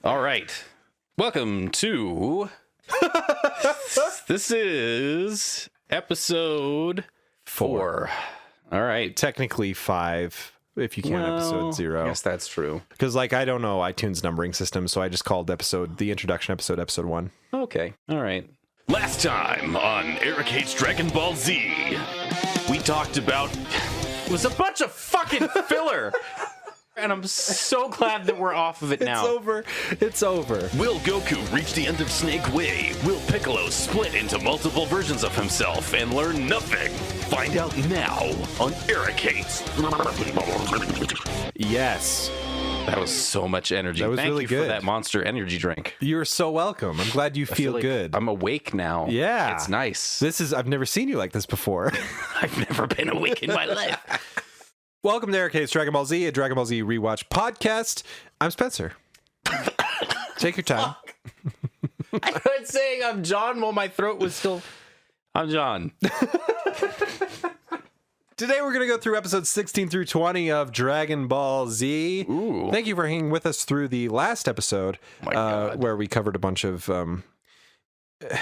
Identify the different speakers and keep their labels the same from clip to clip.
Speaker 1: All right. Welcome to... This is episode 4. All right.
Speaker 2: Technically 5, if you count episode 0.
Speaker 1: Yes, that's true.
Speaker 2: Because, I don't know iTunes numbering system, so I just called the introduction episode 1.
Speaker 1: Okay. All right. Last time on Eric Hates Dragon Ball Z, we talked about... It was a bunch of fucking filler. And I'm so glad that we're off of it now.
Speaker 2: It's over.
Speaker 1: Will Goku reach the end of Snake Way? Will Piccolo split into multiple versions of himself and learn nothing? Find out now on Eric Hates.
Speaker 2: Yes.
Speaker 1: That was so much energy.
Speaker 2: That was
Speaker 1: Thank
Speaker 2: really
Speaker 1: you
Speaker 2: good.
Speaker 1: for that Monster Energy drink.
Speaker 2: You're so welcome. I'm glad you feel
Speaker 1: like
Speaker 2: good.
Speaker 1: I'm awake now.
Speaker 2: Yeah.
Speaker 1: It's nice.
Speaker 2: I've never seen you like this before.
Speaker 1: I've never been awake in my life.
Speaker 2: Welcome to Eric Hates Dragon Ball Z, a Dragon Ball Z rewatch podcast. I'm Spencer. Take your time.
Speaker 1: I was saying I'm John while my throat was still... I'm John.
Speaker 2: Today we're going to go through episodes 16 through 20 of Dragon Ball Z.
Speaker 1: Ooh.
Speaker 2: Thank you for hanging with us through the last episode,
Speaker 1: My God.
Speaker 2: where we covered a bunch of...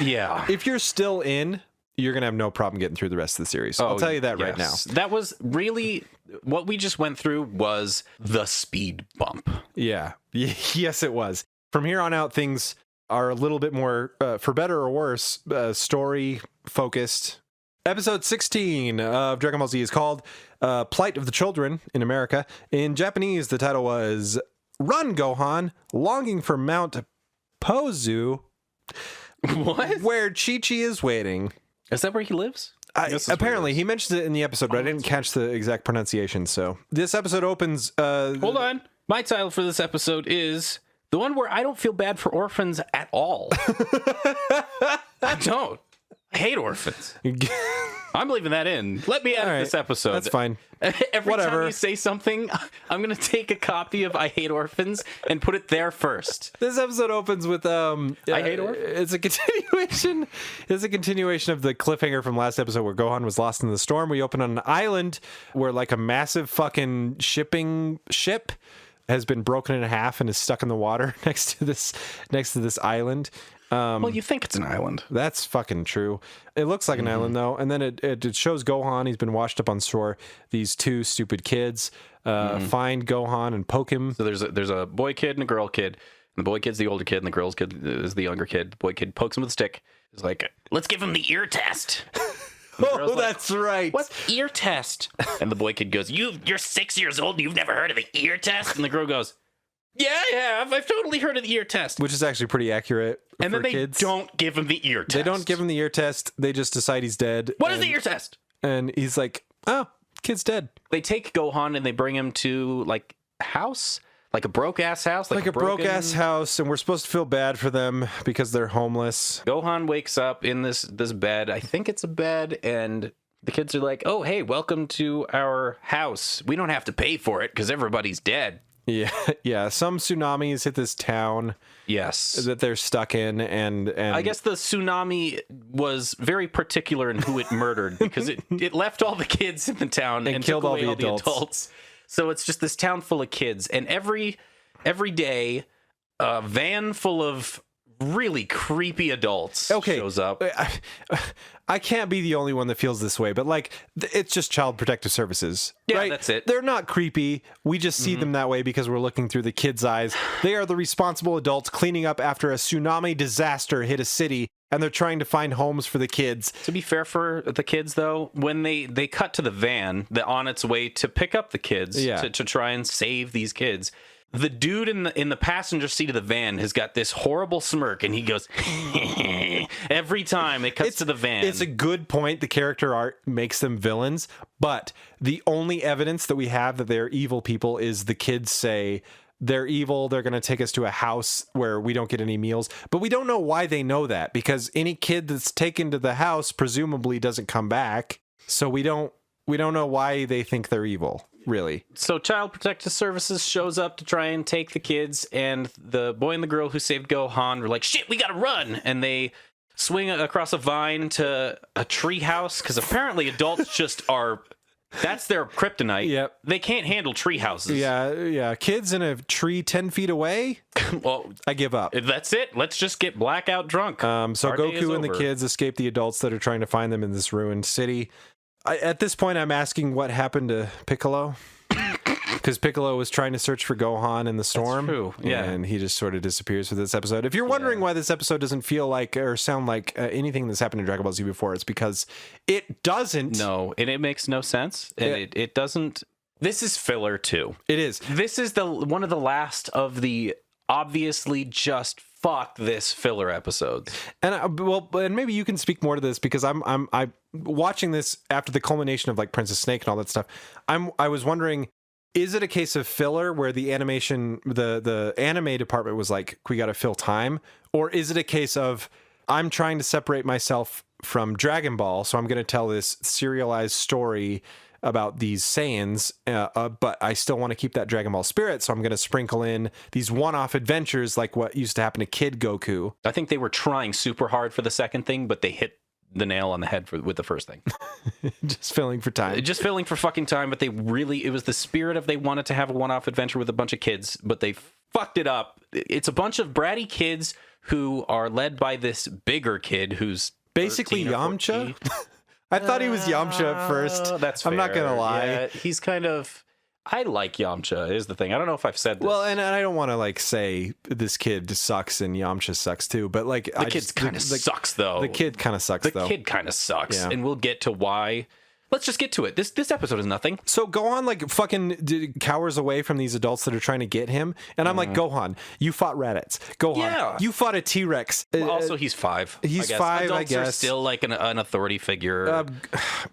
Speaker 1: Yeah.
Speaker 2: If you're still in, you're going to have no problem getting through the rest of the series. I'll tell you that right now.
Speaker 1: That was really... What we just went through was the speed bump.
Speaker 2: Yeah. Yes, it was. From here on out, things are a little bit more, for better or worse, story-focused. Episode 16 of Dragon Ball Z is called Plight of the Children in America. In Japanese, the title was Run, Gohan, Longing for Mount Pozu,
Speaker 1: What?
Speaker 2: where Chi-Chi is waiting.
Speaker 1: Is that where he lives?
Speaker 2: Apparently, he mentioned it in the episode, but I didn't catch the exact pronunciation. So this episode opens...
Speaker 1: Hold on. My title for this episode is the one where I don't feel bad for orphans at all. I don't. I hate orphans. I'm leaving that in. Let me edit this episode.
Speaker 2: That's fine.
Speaker 1: Every time you say something, I'm going to take a copy of I Hate Orphans and put it there first.
Speaker 2: This episode opens with
Speaker 1: I Hate Orphans?
Speaker 2: It's a continuation. It's a continuation of the cliffhanger from last episode where Gohan was lost in the storm. We open on an island where a massive fucking shipping ship has been broken in half and is stuck in the water next to this island.
Speaker 1: Well, you think it's an island.
Speaker 2: That's fucking true. It looks like an island, though. And then it shows Gohan. He's been washed up on shore. These two stupid kids find Gohan and poke him.
Speaker 1: So there's a boy kid and a girl kid. And the boy kid's the older kid, and the girl's kid is the younger kid. The boy kid pokes him with a stick. He's like, let's give him the ear test.
Speaker 2: Oh, that's right.
Speaker 1: What ear test? And the boy kid goes, you're 6 years old and you've never heard of the ear test? And the girl goes, yeah, I have. I've totally heard of the ear test.
Speaker 2: Which is actually pretty accurate
Speaker 1: and
Speaker 2: for
Speaker 1: then they
Speaker 2: kids.
Speaker 1: don't give him the ear test.
Speaker 2: They don't give him the ear test. They just decide he's dead.
Speaker 1: What is the ear test?
Speaker 2: And he's like, oh, kid's dead.
Speaker 1: They take Gohan and they bring him to, a house? Like a broke-ass house?
Speaker 2: Like a broke-ass house, and we're supposed to feel bad for them because they're homeless.
Speaker 1: Gohan wakes up in this bed. I think it's a bed, and the kids are like, oh, hey, welcome to our house. We don't have to pay for it because everybody's dead.
Speaker 2: Yeah. Some tsunamis hit this town.
Speaker 1: Yes.
Speaker 2: That they're stuck in, and
Speaker 1: I guess the tsunami was very particular in who it murdered because it left all the kids in the town and
Speaker 2: killed
Speaker 1: took
Speaker 2: all
Speaker 1: away
Speaker 2: the adults.
Speaker 1: So it's just this town full of kids, and every day, a van full of really creepy adults shows up.
Speaker 2: I can't be the only one that feels this way, but it's just Child Protective Services.
Speaker 1: Yeah,
Speaker 2: right?
Speaker 1: that's it.
Speaker 2: They're not creepy. We just see them that way because we're looking through the kids' eyes. They are the responsible adults cleaning up after a tsunami disaster hit a city, and they're trying to find homes for the kids.
Speaker 1: To be fair for the kids, though, when they cut to the van on its way to pick up the kids to try and save these kids, the dude in the passenger seat of the van has got this horrible smirk, and he goes every time it cuts to the van.
Speaker 2: It's a good point. The character art makes them villains, but the only evidence that we have that they're evil people is the kids say they're evil. They're going to take us to a house where we don't get any meals, but we don't know why they know that because any kid that's taken to the house presumably doesn't come back. So we don't know why they think they're evil. Really.
Speaker 1: So Child Protective Services shows up to try and take the kids, and the boy and the girl who saved Gohan were like, shit, we gotta run! And they swing across a vine to a tree house, because apparently adults just are That's their kryptonite.
Speaker 2: Yep.
Speaker 1: They can't handle tree houses.
Speaker 2: Yeah. Kids in a tree 10 feet away?
Speaker 1: Well,
Speaker 2: I give up.
Speaker 1: That's it. Let's just get blackout drunk.
Speaker 2: So
Speaker 1: Our day is
Speaker 2: Goku and the
Speaker 1: over.
Speaker 2: kids escape the adults that are trying to find them in this ruined city. At this point, I'm asking what happened to Piccolo. Because Piccolo was trying to search for Gohan in the storm.
Speaker 1: That's true. Yeah.
Speaker 2: And he just sort of disappears for this episode. If you're wondering why this episode doesn't feel like or sound like anything that's happened in Dragon Ball Z before, it's because it doesn't.
Speaker 1: No, and it makes no sense. And it doesn't. This is filler too.
Speaker 2: It is.
Speaker 1: This is one of the last of the obviously just fuck this filler episodes.
Speaker 2: And and maybe you can speak more to this because I'm watching this after the culmination of like Princess Snake and all that stuff. I was wondering, is it a case of filler where the animation, the anime department was like, we got to fill time? Or is it a case of I'm trying to separate myself from Dragon Ball, so I'm going to tell this serialized story about these Saiyans, but I still want to keep that Dragon Ball spirit, so I'm going to sprinkle in these one-off adventures like what used to happen to Kid Goku.
Speaker 1: I think they were trying super hard for the second thing, but they hit the nail on the head with the first thing.
Speaker 2: Just filling for time.
Speaker 1: Just filling for fucking time, but it was the spirit of they wanted to have a one-off adventure with a bunch of kids, but they fucked it up. It's a bunch of bratty kids who are led by this bigger kid who's
Speaker 2: basically Yamcha. I thought he was Yamcha at first.
Speaker 1: That's fair.
Speaker 2: I'm not gonna lie.
Speaker 1: Yeah, he's kind of. I like Yamcha, is the thing. I don't know if I've said this.
Speaker 2: Well, and I don't want to like say this kid sucks and Yamcha sucks too, but like
Speaker 1: the kid kind of sucks though.
Speaker 2: The kid kind of sucks though.
Speaker 1: The kid kind of sucks, and we'll get to why. Let's just get to it. This episode is nothing.
Speaker 2: So Gohan like fucking cowers away from these adults that are trying to get him, and I'm like, Gohan, you fought Raditz. Gohan, you fought a T-Rex.
Speaker 1: Well, also, he's 5.
Speaker 2: He's 5.
Speaker 1: Adults
Speaker 2: I guess
Speaker 1: are still like an authority figure.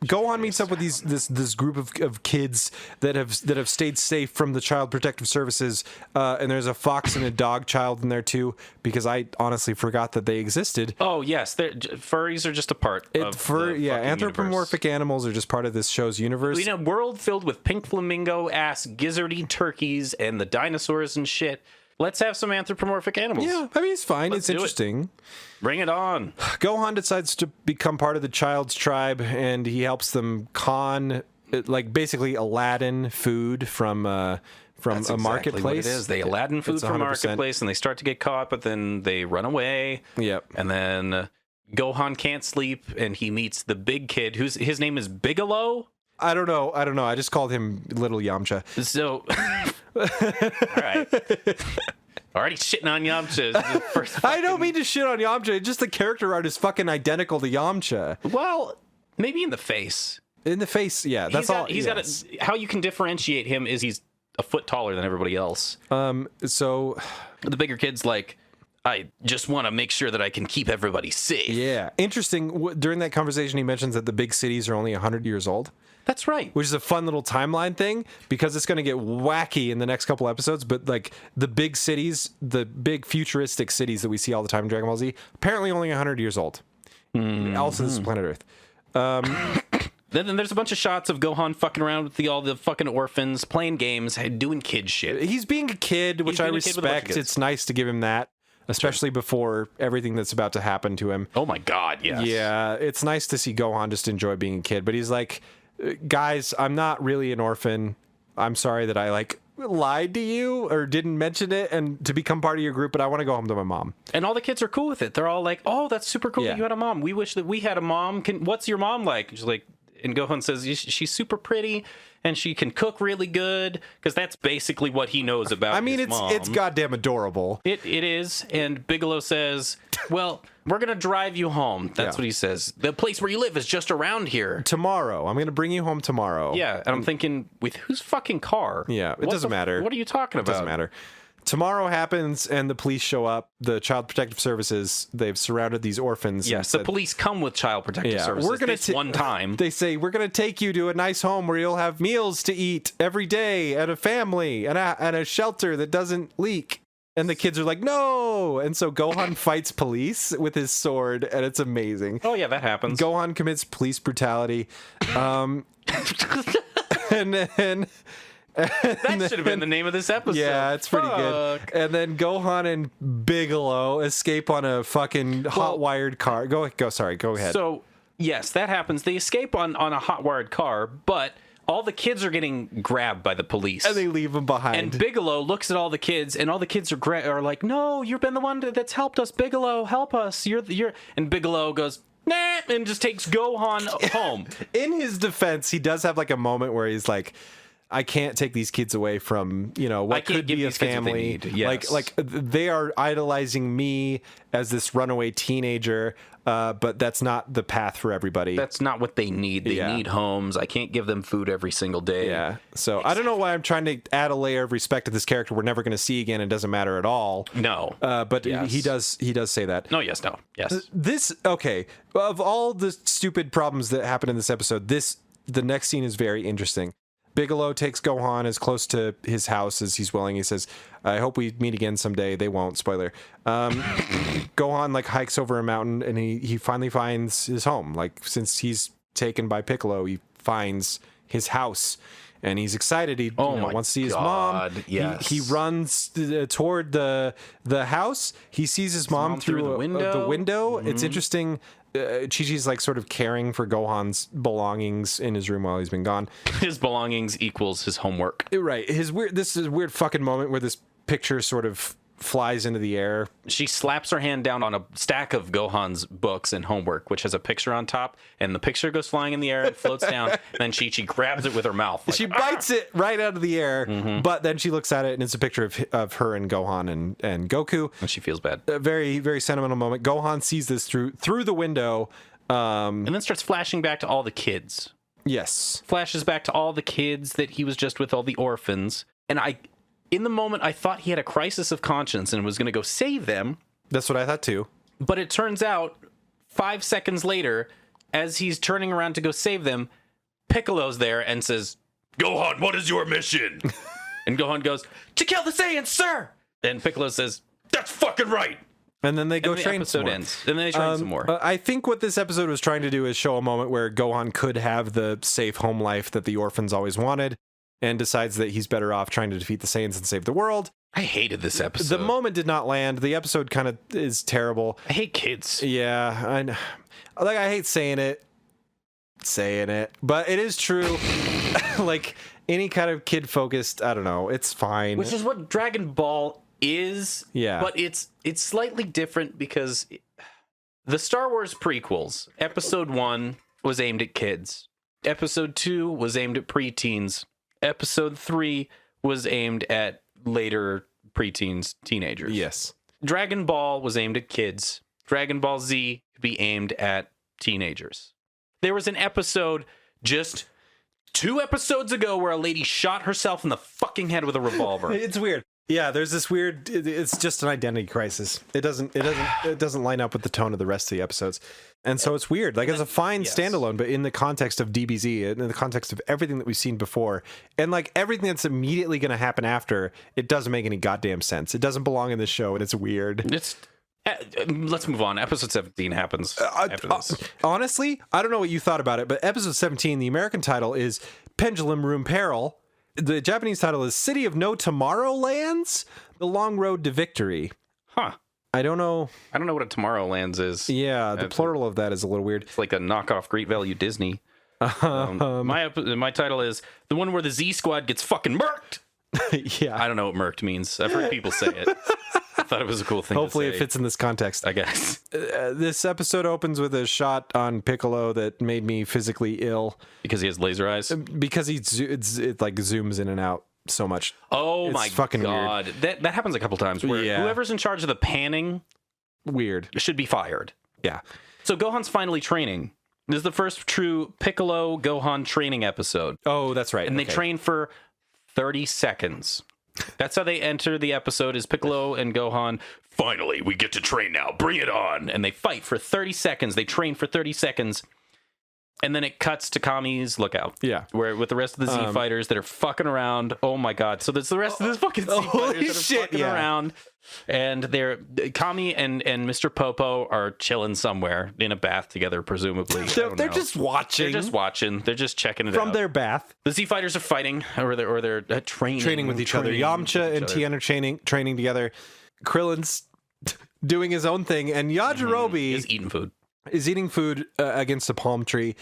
Speaker 2: Gohan meets up with this group of kids that have stayed safe from the Child Protective Services, and there's a fox and a dog child in there too, because I honestly forgot that they existed.
Speaker 1: Oh yes, furries are just a part of
Speaker 2: anthropomorphic animals are just part of this show's universe.
Speaker 1: In a world filled with pink flamingo ass gizzardy turkeys and the dinosaurs and shit, let's have some anthropomorphic animals.
Speaker 2: Yeah, I mean it's fine. It's interesting.
Speaker 1: Bring it on.
Speaker 2: Gohan decides to become part of the child's tribe, and he helps them con like basically Aladdin food from a marketplace.
Speaker 1: What it is. They Aladdin food from a marketplace, and they start to get caught, but then they run away.
Speaker 2: Yep.
Speaker 1: And then Gohan can't sleep, and he meets the big kid, his name is Bigelow.
Speaker 2: I don't know. I just called him Little Yamcha.
Speaker 1: So, all right. Already shitting on Yamcha.
Speaker 2: I don't mean to shit on Yamcha. Just the character art is fucking identical to Yamcha.
Speaker 1: Well, maybe in the face.
Speaker 2: In the face, yeah. That's all.
Speaker 1: He's got how you can differentiate him is he's a foot taller than everybody else.
Speaker 2: So
Speaker 1: the bigger kid's like, I just want to make sure that I can keep everybody safe.
Speaker 2: Yeah. Interesting. During that conversation, he mentions that the big cities are only 100 years old.
Speaker 1: That's right.
Speaker 2: Which is a fun little timeline thing because it's going to get wacky in the next couple episodes. But like the big cities, the big futuristic cities that we see all the time in Dragon Ball Z, apparently only 100 years old. Mm-hmm. Also, this is planet Earth.
Speaker 1: Then there's a bunch of shots of Gohan fucking around with all the fucking orphans, playing games, doing kid shit.
Speaker 2: He's being a kid, which I respect. It's nice to give him that. Especially before everything that's about to happen to him.
Speaker 1: Oh my God, yes.
Speaker 2: Yeah, it's nice to see Gohan just enjoy being a kid. But he's like, guys, I'm not really an orphan. I'm sorry that I like lied to you or didn't mention it and to become part of your group, but I want to go home to my mom.
Speaker 1: And all the kids are cool with it. They're all like, oh, that's super cool that you had a mom. We wish that we had a mom. What's your mom like? And she's like, and Gohan says she's super pretty and she can cook really good because that's basically what he knows about.
Speaker 2: I mean, it's goddamn adorable.
Speaker 1: It is. And Bigelow says, well, we're going to drive you home. That's what he says. The place where you live is just around here.
Speaker 2: Tomorrow. I'm going to bring you home tomorrow.
Speaker 1: Yeah. And I'm thinking, with whose fucking car?
Speaker 2: Yeah. It doesn't matter.
Speaker 1: What are you talking about?
Speaker 2: It doesn't matter. Tomorrow happens and the police show up. The Child Protective Services, they've surrounded these orphans.
Speaker 1: Yes, the police come with Child Protective Services.
Speaker 2: We're gonna
Speaker 1: one time.
Speaker 2: They say, we're going to take you to a nice home where you'll have meals to eat every day and a family and a shelter that doesn't leak. And the kids are like, no! And so Gohan fights police with his sword, and it's amazing.
Speaker 1: Oh, yeah, that happens.
Speaker 2: Gohan commits police brutality. And then...
Speaker 1: That should have been the name of this episode.
Speaker 2: Yeah, it's pretty good. And then Gohan and Bigelow escape on a fucking hot-wired car. Go ahead.
Speaker 1: So, yes, that happens. They escape on a hot-wired car, but all the kids are getting grabbed by the police.
Speaker 2: And they leave them behind.
Speaker 1: And Bigelow looks at all the kids, and all the kids are like, no, you've been the one that's helped us, Bigelow, help us. You're. And Bigelow goes, nah, and just takes Gohan home.
Speaker 2: In his defense, he does have like a moment where he's like, I can't take these kids away from, what could be a family.
Speaker 1: Yes.
Speaker 2: Like they are idolizing me as this runaway teenager, but that's not the path for everybody.
Speaker 1: That's not what they need. They need homes. I can't give them food every single day.
Speaker 2: Yeah. So I don't know why I'm trying to add a layer of respect to this character we're never going to see again. It doesn't matter at all.
Speaker 1: No.
Speaker 2: But he does say that.
Speaker 1: No, yes, no. Yes.
Speaker 2: Okay. Of all the stupid problems that happen in this episode, the next scene is very interesting. Bigelow takes Gohan as close to his house as he's willing. He says, I hope we meet again someday. They won't, spoiler. Gohan like hikes over a mountain and he finally finds his home. Like, since he's taken by Piccolo, he finds his house and he's excited. He wants to see his mom.
Speaker 1: Yes.
Speaker 2: He runs toward the house. He sees his mom through
Speaker 1: the window.
Speaker 2: The window. Mm-hmm. It's interesting. Chi-Chi's like sort of caring for Gohan's belongings in his room while he's been gone.
Speaker 1: His belongings equals his homework.
Speaker 2: Right. This is a weird fucking moment where this picture sort of flies into the air.
Speaker 1: She slaps her hand down on a stack of Gohan's books and homework, which has a picture on top, and the picture goes flying in the air and floats down. And then Chi-Chi grabs it with her mouth. Like,
Speaker 2: she bites it right out of the air, but then she looks at it, and it's a picture of her and Gohan and Goku.
Speaker 1: And she feels bad.
Speaker 2: A very, very sentimental moment. Gohan sees this through the window.
Speaker 1: And then starts flashing back to all the kids.
Speaker 2: Yes.
Speaker 1: Flashes back to all the kids that he was just with, all the orphans. And in the moment, I thought he had a crisis of conscience and was going to go save them.
Speaker 2: That's what I thought too.
Speaker 1: But it turns out, 5 seconds later, as he's turning around to go save them, Piccolo's there and says, Gohan, what is your mission? And Gohan goes, to kill the Saiyans, sir! And Piccolo says, that's fucking right!
Speaker 2: And then they go
Speaker 1: and
Speaker 2: train
Speaker 1: the episode
Speaker 2: some more.
Speaker 1: ends. And then they train some more.
Speaker 2: I think what this episode was trying to do is show a moment where Gohan could have the safe home life that the orphans always wanted, and decides that he's better off trying to defeat the Saiyans and save the world.
Speaker 1: I hated this episode.
Speaker 2: The moment did not land. The episode kind of is terrible.
Speaker 1: I hate kids.
Speaker 2: Yeah, I know. Like, I hate saying it, but it is true. Like, any kind of kid-focused, I don't know, it's fine.
Speaker 1: Which is what Dragon Ball is.
Speaker 2: Yeah.
Speaker 1: But it's slightly different because the Star Wars prequels, Episode 1 was aimed at kids. Episode 2 was aimed at preteens. Episode 3 was aimed at later preteens, teenagers.
Speaker 2: Yes.
Speaker 1: Dragon Ball was aimed at kids. Dragon Ball Z could be aimed at teenagers. There was an episode just 2 episodes ago where a lady shot herself in the fucking head with a revolver.
Speaker 2: It's weird. Yeah, there's this weird. It's just an identity crisis. It doesn't line up with the tone of the rest of the episodes, and so it's weird. Like, it's a fine standalone, but in the context of DBZ, in the context of everything that we've seen before, and like everything that's immediately going to happen after, it doesn't make any goddamn sense. It doesn't belong in this show, and it's weird.
Speaker 1: Let's move on. Episode 17 happens after this.
Speaker 2: Honestly, I don't know what you thought about it, but episode 17, the American title is Pendulum Room Peril. The Japanese title is City of No Tomorrowlands, The Long Road to Victory.
Speaker 1: Huh.
Speaker 2: I don't know
Speaker 1: what a Tomorrowlands is.
Speaker 2: Yeah, the plural of that is a little weird.
Speaker 1: It's like a knockoff Great Value Disney. My title is the one where the Z Squad gets fucking murked.
Speaker 2: Yeah.
Speaker 1: I don't know what murked means. I've heard people say it. I thought it was a cool thing.
Speaker 2: Hopefully
Speaker 1: to say.
Speaker 2: It fits in this context.
Speaker 1: I guess.
Speaker 2: This episode opens with a shot on Piccolo that made me physically ill.
Speaker 1: Because he has laser eyes?
Speaker 2: Because it like zooms in and out so much.
Speaker 1: Oh
Speaker 2: it's
Speaker 1: my
Speaker 2: fucking
Speaker 1: God. Weird. That happens a couple times where whoever's in charge of the panning should be fired.
Speaker 2: Yeah.
Speaker 1: So Gohan's finally training. This is the first true Piccolo Gohan training episode.
Speaker 2: Oh, that's right.
Speaker 1: And they train for 30 seconds. That's how they enter the episode, is Piccolo and Gohan, finally, we get to train now, bring it on. And they fight for 30 seconds. They train for 30 seconds. And then it cuts to Kami's lookout.
Speaker 2: Yeah.
Speaker 1: Where with the rest of the Z fighters that are fucking around. Oh my God. So there's the rest of the fucking Z fighters that are fucking around. And they're Kami and Mr. Popo are chilling somewhere in a bath together, presumably.
Speaker 2: They're just watching.
Speaker 1: They're just watching. They're just checking it out.
Speaker 2: From their bath.
Speaker 1: The Z fighters are fighting, or they're training.
Speaker 2: Training with each other. Yamcha and Tien are training together. Krillin's doing his own thing. And Yajirobe
Speaker 1: is eating food.
Speaker 2: Is eating food against a palm tree.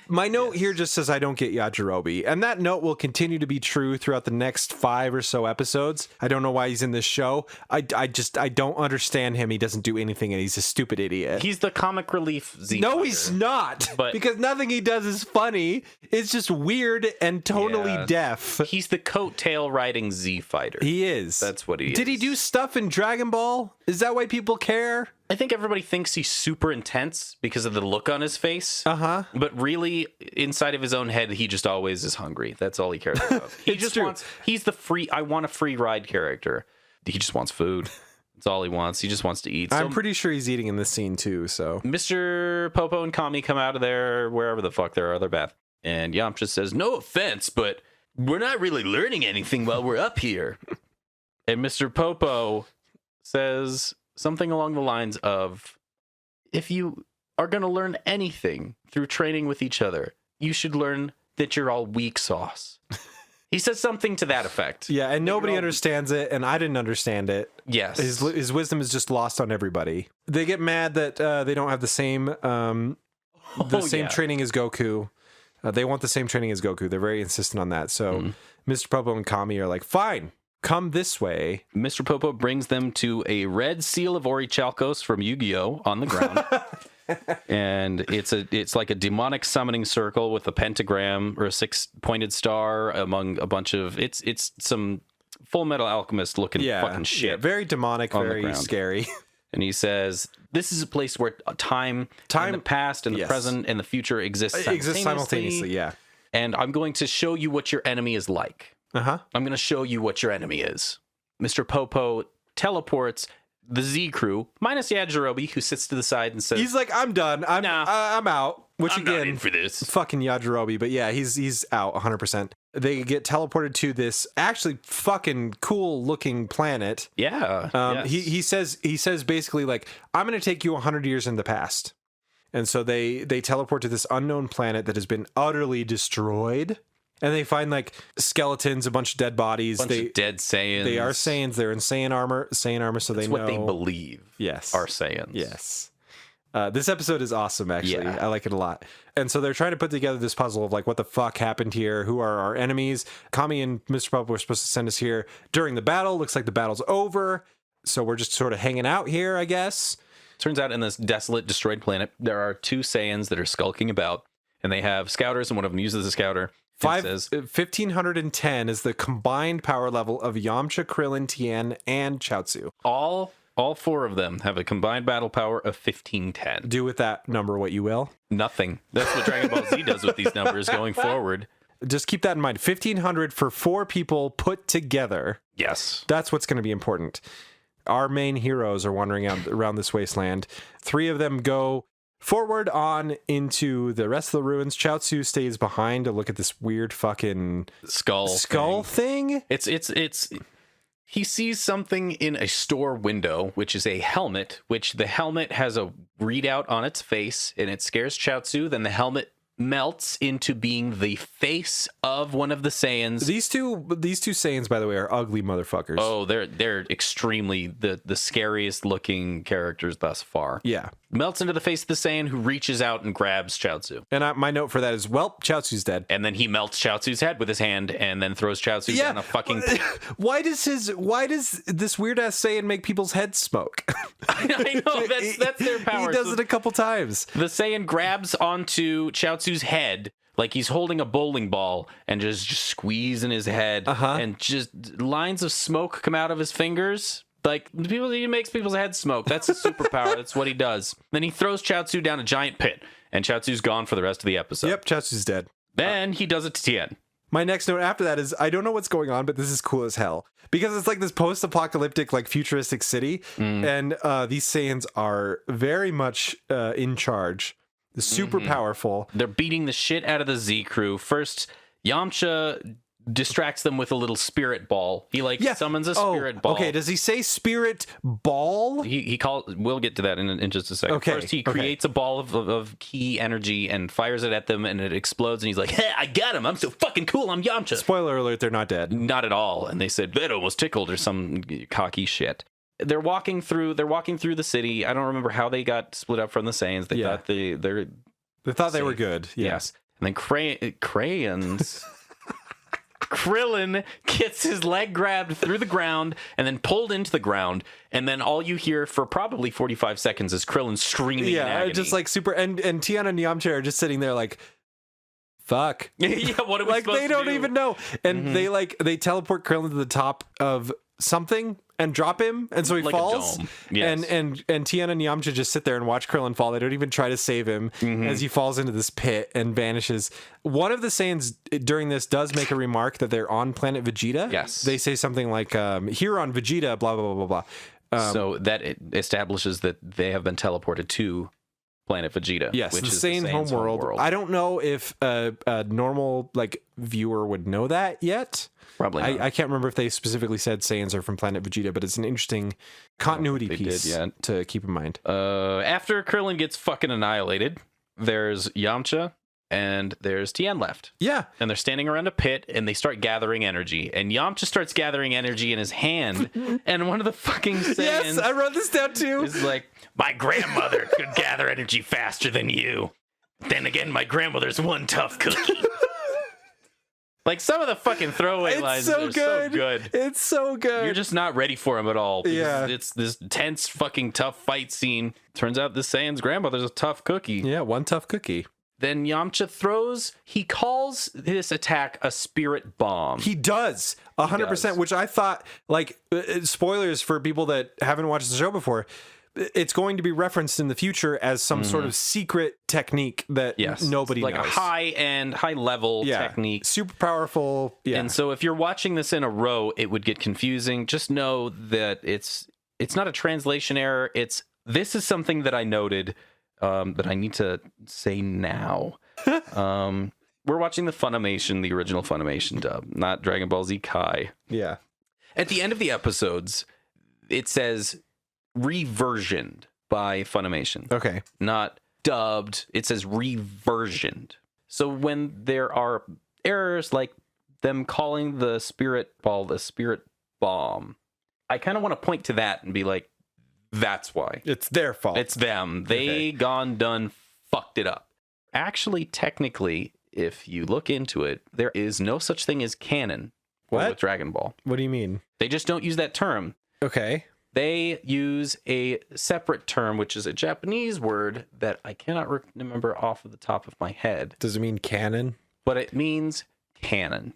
Speaker 2: My note here just says I don't get Yajirobe, and that note will continue to be true throughout the next 5 or so episodes. I don't know why he's in this show. I don't understand him. He doesn't do anything, and he's a stupid idiot.
Speaker 1: He's the comic relief Z.
Speaker 2: No, he's not.
Speaker 1: But
Speaker 2: because nothing he does is funny. It's just weird and tonally deaf.
Speaker 1: He's the coattail riding Z fighter.
Speaker 2: He is.
Speaker 1: That's what he is.
Speaker 2: Did he do stuff in Dragon Ball? Is that why people care?
Speaker 1: I think everybody thinks he's super intense because of the look on his face.
Speaker 2: Uh-huh.
Speaker 1: But really, inside of his own head, he just always is hungry. That's all he cares about. He's the I want a free ride character. He just wants food. That's all he wants. He just wants to eat.
Speaker 2: I'm pretty sure he's eating in this scene too, so.
Speaker 1: Mr. Popo and Kami come out of there, wherever the fuck their other bath. And Yamcha says, no offense, but we're not really learning anything while we're up here. And Mr. Popo says something along the lines of, if you are going to learn anything through training with each other, you should learn that you're all weak sauce. He says something to that effect.
Speaker 2: Yeah, and nobody understands it, and I didn't understand it.
Speaker 1: Yes.
Speaker 2: His wisdom is just lost on everybody. They get mad that they don't have the same training as Goku. They want the same training as Goku. They're very insistent on that. So Mr. Popo and Kami are like, fine. Come this way.
Speaker 1: Mr. Popo brings them to a red seal of Orichalcos from Yu-Gi-Oh! On the ground. And it's like a demonic summoning circle with a pentagram or a 6-pointed star among a bunch of... It's some Full Metal Alchemist looking fucking shit.
Speaker 2: Yeah, very demonic, very scary.
Speaker 1: And he says, this is a place where time in the past and the present and the future exists
Speaker 2: simultaneously. Yeah.
Speaker 1: And I'm going to show you what your enemy is like.
Speaker 2: Uh-huh.
Speaker 1: I'm going to show you what your enemy is. Mr. Popo teleports the Z crew, minus Yajirobe, who sits to the side and says...
Speaker 2: He's like, I'm done. I'm out. Which
Speaker 1: I'm
Speaker 2: again,
Speaker 1: not in for this.
Speaker 2: Fucking Yajirobe. But yeah, he's out 100%. They get teleported to this actually fucking cool looking planet.
Speaker 1: Yeah.
Speaker 2: Yes. He says basically like, I'm going to take you 100 years in the past. And so they teleport to this unknown planet that has been utterly destroyed. And they find like skeletons, a bunch of dead bodies.
Speaker 1: Of dead Saiyans.
Speaker 2: They are Saiyans. They're in Saiyan armor, so
Speaker 1: That's
Speaker 2: they know.
Speaker 1: what they believe.
Speaker 2: Yes.
Speaker 1: Are Saiyans.
Speaker 2: Yes. This episode is awesome, actually.
Speaker 1: Yeah.
Speaker 2: I like it a lot. And so they're trying to put together this puzzle of like, what the fuck happened here? Who are our enemies? Kami and Mr. Popo were supposed to send us here during the battle. Looks like the battle's over. So we're just sort of hanging out here, I guess.
Speaker 1: Turns out in this desolate, destroyed planet, there are 2 Saiyans that are skulking about. And they have scouters, and one of them uses a scouter.
Speaker 2: 1510 is the combined power level of Yamcha, Krillin, Tien, and Chaozu.
Speaker 1: All 4 of them have a combined battle power of 1510.
Speaker 2: Do with that number what you will.
Speaker 1: Nothing. That's what Dragon Ball Z does with these numbers going forward.
Speaker 2: Just keep that in mind. 1500 for 4 people put together.
Speaker 1: Yes.
Speaker 2: That's what's going to be important. Our main heroes are wandering around this wasteland. 3 of them go forward on into the rest of the ruins. Chaozu stays behind to look at this weird fucking skull thing.
Speaker 1: It's he sees something in a store window, which is a helmet, which the helmet has a readout on its face, and it scares Chaozu. Then the helmet melts into being the face of one of the Saiyans.
Speaker 2: These two Saiyans, by the way, are ugly motherfuckers.
Speaker 1: Oh, they're extremely the scariest looking characters thus far.
Speaker 2: Yeah.
Speaker 1: Melts into the face of the Saiyan, who reaches out and grabs Chaozu.
Speaker 2: And my note for that is, well, Chaozu's dead.
Speaker 1: And then he melts Chaozu's head with his hand and then throws Chaozu down a fucking...
Speaker 2: Why does this weird-ass Saiyan make people's heads smoke?
Speaker 1: I know, that's their power.
Speaker 2: He does it a couple times.
Speaker 1: The Saiyan grabs onto Chaozu's head like he's holding a bowling ball and just squeezing his head. And just lines of smoke come out of his fingers. Like, he makes people's heads smoke. That's a superpower. That's what he does. Then he throws Chaozu down a giant pit, and Chaozu's gone for the rest of the episode.
Speaker 2: Yep, Chaozu's dead.
Speaker 1: Then he does it to Tien.
Speaker 2: My next note after that is, I don't know what's going on, but this is cool as hell. Because it's like this post-apocalyptic, like, futuristic city, and these Saiyans are very much in charge. Super powerful.
Speaker 1: They're beating the shit out of the Z crew. First, Yamcha distracts them with a little spirit ball. He summons a spirit ball.
Speaker 2: Okay, does he say spirit ball?
Speaker 1: He calls. We'll get to that in just a second.
Speaker 2: Okay.
Speaker 1: First, he creates a ball of key energy and fires it at them, and it explodes. And he's like, "Hey, I got him! I'm so fucking cool! I'm Yamcha."
Speaker 2: Spoiler alert: they're not dead.
Speaker 1: Not at all. And they said that almost tickled or some cocky shit. They're walking through the city. I don't remember how they got split up from the Saiyans. They thought
Speaker 2: They thought they were good.
Speaker 1: Yes. And then crayons. Krillin gets his leg grabbed through the ground and then pulled into the ground. And then all you hear for probably 45 seconds is Krillin screaming in agony.
Speaker 2: Just like super. And Tiana and Yamcha are just sitting there like, fuck.
Speaker 1: Yeah, what are we supposed to do?
Speaker 2: They don't even know. And they teleport Krillin to the top of something and drop him, and so he falls.
Speaker 1: A dome. Yes.
Speaker 2: And Tiana and Yamcha just sit there and watch Krillin fall. They don't even try to save him as he falls into this pit and vanishes. One of the Saiyans during this does make a remark that they're on planet Vegeta.
Speaker 1: Yes. They
Speaker 2: say something like, here on Vegeta, blah, blah, blah, blah, blah.
Speaker 1: So that it establishes that they have been teleported to planet Vegeta.
Speaker 2: Yes,
Speaker 1: which
Speaker 2: the
Speaker 1: is
Speaker 2: Saiyan
Speaker 1: the
Speaker 2: homeworld. I don't know if a normal viewer would know that yet.
Speaker 1: Probably not.
Speaker 2: I can't remember if they specifically said Saiyans are from planet Vegeta, but it's an interesting continuity piece to keep in mind.
Speaker 1: After Krillin gets fucking annihilated, there's Yamcha and there's Tien left.
Speaker 2: Yeah.
Speaker 1: And they're standing around a pit and they start gathering energy. And Yamcha starts gathering energy in his hand. And one of the fucking Saiyans...
Speaker 2: Yes, I wrote this down too.
Speaker 1: ...is like, my grandmother could gather energy faster than you. Then again, my grandmother's one tough cookie. Like, some of the fucking throwaway lines are so good.
Speaker 2: It's so good.
Speaker 1: You're just not ready for him at all.
Speaker 2: Yeah.
Speaker 1: It's this tense fucking tough fight scene. Turns out this Saiyan's grandmother's a tough cookie.
Speaker 2: Yeah, one tough cookie.
Speaker 1: Then Yamcha he calls this attack a spirit bomb.
Speaker 2: He does, 100%, which I thought, spoilers for people that haven't watched the show before, it's going to be referenced in the future as some sort of secret technique that nobody knows.
Speaker 1: Like a high-level technique.
Speaker 2: Super powerful. Yeah.
Speaker 1: And so if you're watching this in a row, it would get confusing. Just know that it's not a translation error. This is something that I noted that I need to say now. We're watching the original Funimation dub, not Dragon Ball Z Kai.
Speaker 2: Yeah.
Speaker 1: At the end of the episodes, it says reversioned by Funimation.
Speaker 2: Okay.
Speaker 1: Not dubbed. It says reversioned. So when there are errors like them calling the spirit ball the spirit bomb, I kind of want to point to that and be like, that's why.
Speaker 2: It's their fault.
Speaker 1: It's them. They fucked it up. Actually, technically, if you look into it, there is no such thing as canon with Dragon Ball.
Speaker 2: What do you mean?
Speaker 1: They just don't use that term.
Speaker 2: Okay.
Speaker 1: They use a separate term, which is a Japanese word that I cannot remember off of the top of my head.
Speaker 2: Does it mean canon?
Speaker 1: But it means canon.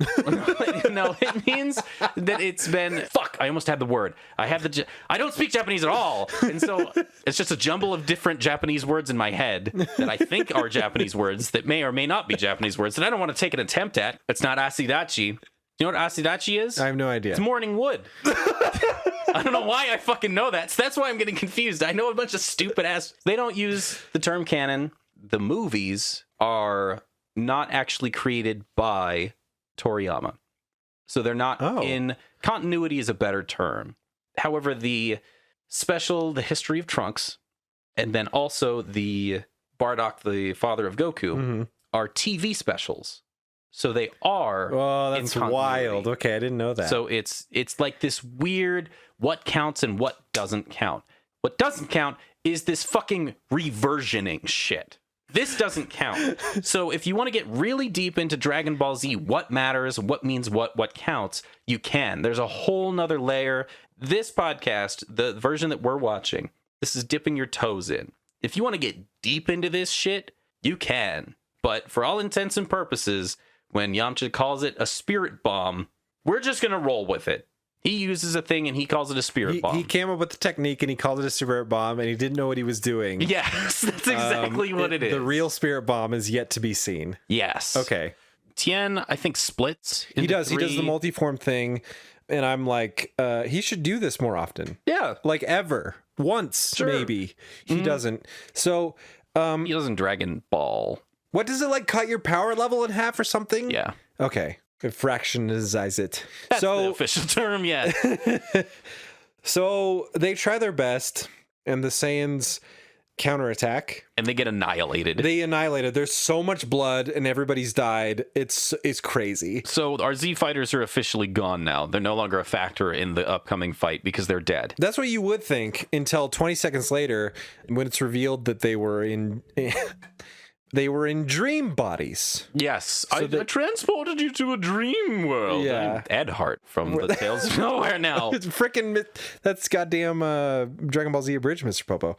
Speaker 1: No, it means that it's been... Fuck, I almost had the word. I don't speak Japanese at all. And so it's just a jumble of different Japanese words in my head that I think are Japanese words that may or may not be Japanese words that I don't want to take an attempt at. It's not asidachi. You know what asidachi is?
Speaker 2: I have no idea.
Speaker 1: It's morning wood. I don't know why I fucking know that. So that's why I'm getting confused. I know a bunch of stupid ass... They don't use the term canon. The movies are not actually created by Toriyama. So they're not in... Continuity is a better term. However, the History of Trunks, and then also the Bardock, the father of Goku, are TV specials. So they are...
Speaker 2: Oh, that's wild. Okay, I didn't know that.
Speaker 1: So it's like this weird what counts and what doesn't count. What doesn't count is this fucking reversioning shit. This doesn't count. So if you want to get really deep into Dragon Ball Z, what matters, what means what counts, you can. There's a whole nother layer. This podcast, the version that we're watching, this is dipping your toes in. If you want to get deep into this shit, you can. But for all intents and purposes, when Yamcha calls it a spirit bomb, we're just going to roll with it. He uses a thing and he calls it a spirit bomb.
Speaker 2: He came up with the technique and he called it a spirit bomb and he didn't know what he was doing.
Speaker 1: Yes, that's exactly what it is.
Speaker 2: The real spirit bomb is yet to be seen.
Speaker 1: Yes.
Speaker 2: Okay.
Speaker 1: Tien, I think, splits.
Speaker 2: He does. He does the multiform thing. And I'm like, he should do this more often.
Speaker 1: Yeah.
Speaker 2: Like ever. Once, maybe. He doesn't. So...
Speaker 1: he doesn't Dragon Ball.
Speaker 2: What does it cut your power level in half or something?
Speaker 1: Yeah.
Speaker 2: Okay. Fractionize it.
Speaker 1: That's the official term, yeah.
Speaker 2: So they try their best, and the Saiyans counterattack.
Speaker 1: And they get annihilated.
Speaker 2: There's so much blood, and everybody's died. It's crazy.
Speaker 1: So our Z fighters are officially gone now. They're no longer a factor in the upcoming fight because they're dead.
Speaker 2: That's what you would think until 20 seconds later, when it's revealed that they were in... they were in dream bodies.
Speaker 1: Yes, I transported you to a dream world.
Speaker 2: Yeah.
Speaker 1: I'm Ed Hart from the Tales of Nowhere now.
Speaker 2: It's freaking that's goddamn Dragon Ball Z abridged, Mr. Popo.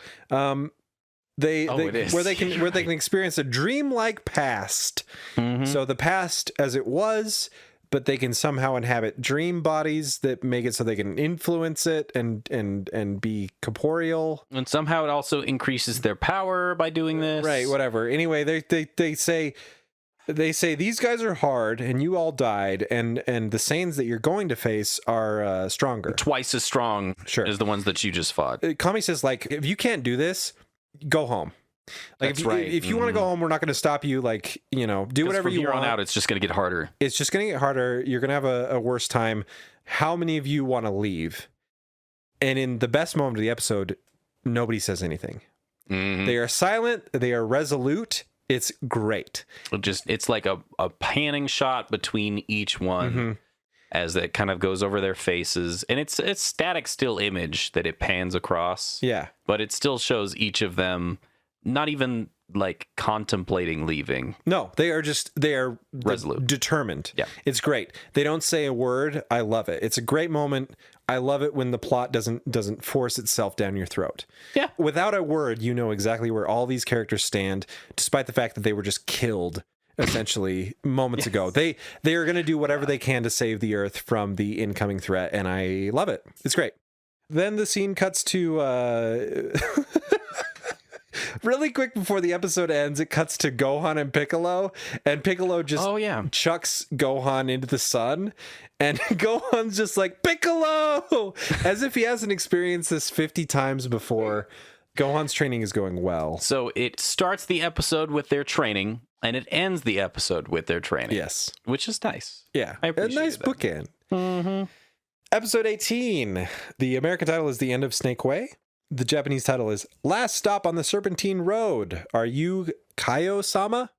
Speaker 2: It is. Where they can experience a dreamlike past. Mm-hmm. So the past as it was, but they can somehow inhabit dream bodies that make it so they can influence it and be corporeal.
Speaker 1: And somehow it also increases their power by doing this.
Speaker 2: Right, whatever. Anyway, they say these guys are hard and you all died, and the Saiyans that you're going to face are stronger.
Speaker 1: Twice as strong as the ones that you just fought.
Speaker 2: Kami says, like, if you can't do this, go home. Like, if you want to go home, we're not going to stop you. Like, do whatever you want.
Speaker 1: From here on out, it's just going to get harder.
Speaker 2: It's just going to get harder. You're going to have a worse time. How many of you want to leave? And in the best moment of the episode, nobody says anything. Mm-hmm. They are silent. They are resolute. It's great.
Speaker 1: It's like a panning shot between each one. Mm-hmm. As it kind of goes over their faces, and it's static still image that it pans across.
Speaker 2: Yeah,
Speaker 1: but it still shows each of them not even like contemplating leaving.
Speaker 2: No, they are
Speaker 1: resolute,
Speaker 2: determined.
Speaker 1: Yeah,
Speaker 2: it's great. They don't say a word. I love it. It's a great moment. I love it when the plot doesn't force itself down your throat.
Speaker 1: Yeah,
Speaker 2: without a word, you know exactly where all these characters stand, despite the fact that they were just killed. Essentially moments ago. They are going to do whatever they can to save the Earth from the incoming threat, and I love it. It's great. Then the scene cuts to really quick before the episode ends, it cuts to Gohan and Piccolo just chucks Gohan into the sun, and Gohan's just like, Piccolo, as if he hasn't experienced this 50 times before. Gohan's training is going well.
Speaker 1: So it starts the episode with their training, and it ends the episode with their training.
Speaker 2: Yes.
Speaker 1: Which is nice.
Speaker 2: Yeah.
Speaker 1: I appreciate
Speaker 2: a nice
Speaker 1: that.
Speaker 2: bookend.
Speaker 1: Mm-hmm.
Speaker 2: Episode 18. The American title is The End of Snake Way. The Japanese title is Last Stop on the Serpentine Road. Are you Kaio-sama?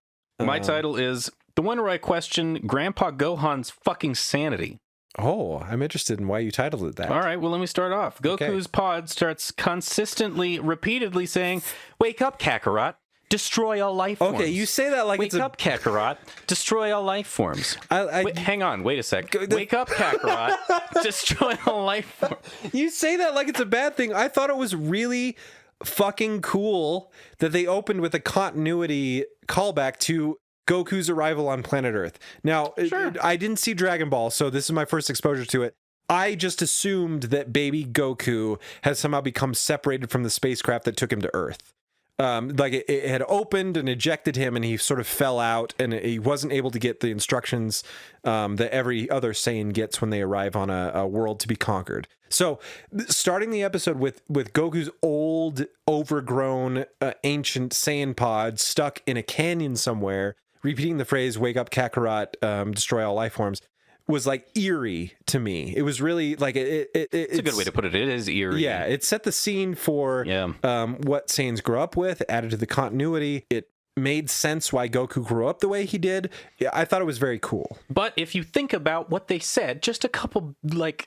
Speaker 1: My title is The one where I question Grandpa Gohan's fucking sanity.
Speaker 2: Oh, I'm interested in why you titled it that.
Speaker 1: All right, well, let me start off. Goku's pod starts consistently, repeatedly saying, "Wake up, Kakarot. Destroy all life forms."
Speaker 2: Okay, you say that like
Speaker 1: Wake up, Kakarot. Destroy all life forms. Wait, hang on, wait a sec. Wake up, Kakarot. Destroy all life forms.
Speaker 2: You say that like it's a bad thing. I thought it was really fucking cool that they opened with a continuity callback to Goku's arrival on planet Earth. Now,
Speaker 1: sure.
Speaker 2: I didn't see Dragon Ball, so this is my first exposure to it. I just assumed that baby Goku had somehow become separated from the spacecraft that took him to Earth. Like it had opened and ejected him, and he sort of fell out, and he wasn't able to get the instructions that every other Saiyan gets when they arrive on a world to be conquered. So, starting the episode with Goku's old, overgrown, ancient Saiyan pod stuck in a canyon somewhere, repeating the phrase "Wake up, Kakarot, destroy all life forms," was like eerie to me. It was really like it's
Speaker 1: a good way to put it. It is eerie.
Speaker 2: Yeah, it set the scene for what Saiyans grew up with, added to the continuity. It made sense why Goku grew up the way he did. Yeah, I thought it was very cool.
Speaker 1: But if you think about what they said just a couple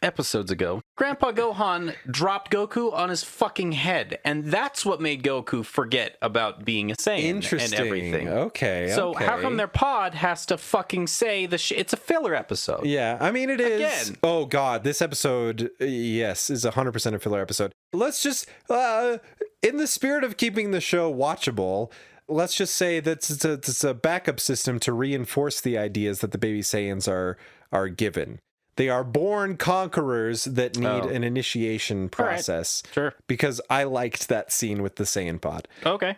Speaker 1: episodes ago, Grandpa Gohan dropped Goku on his fucking head, and that's what made Goku forget about being a Saiyan and everything.
Speaker 2: Okay.
Speaker 1: So how come their pod has to fucking say it's a filler episode?
Speaker 2: Yeah, I mean it is.
Speaker 1: Again.
Speaker 2: Oh god, this episode, yes, is 100% a filler episode. Let's just, in the spirit of keeping the show watchable, let's just say that it's a backup system to reinforce the ideas that the baby Saiyans are given. They are born conquerors that need an initiation process.
Speaker 1: Right. Sure.
Speaker 2: Because I liked that scene with the Saiyan pod.
Speaker 1: Okay.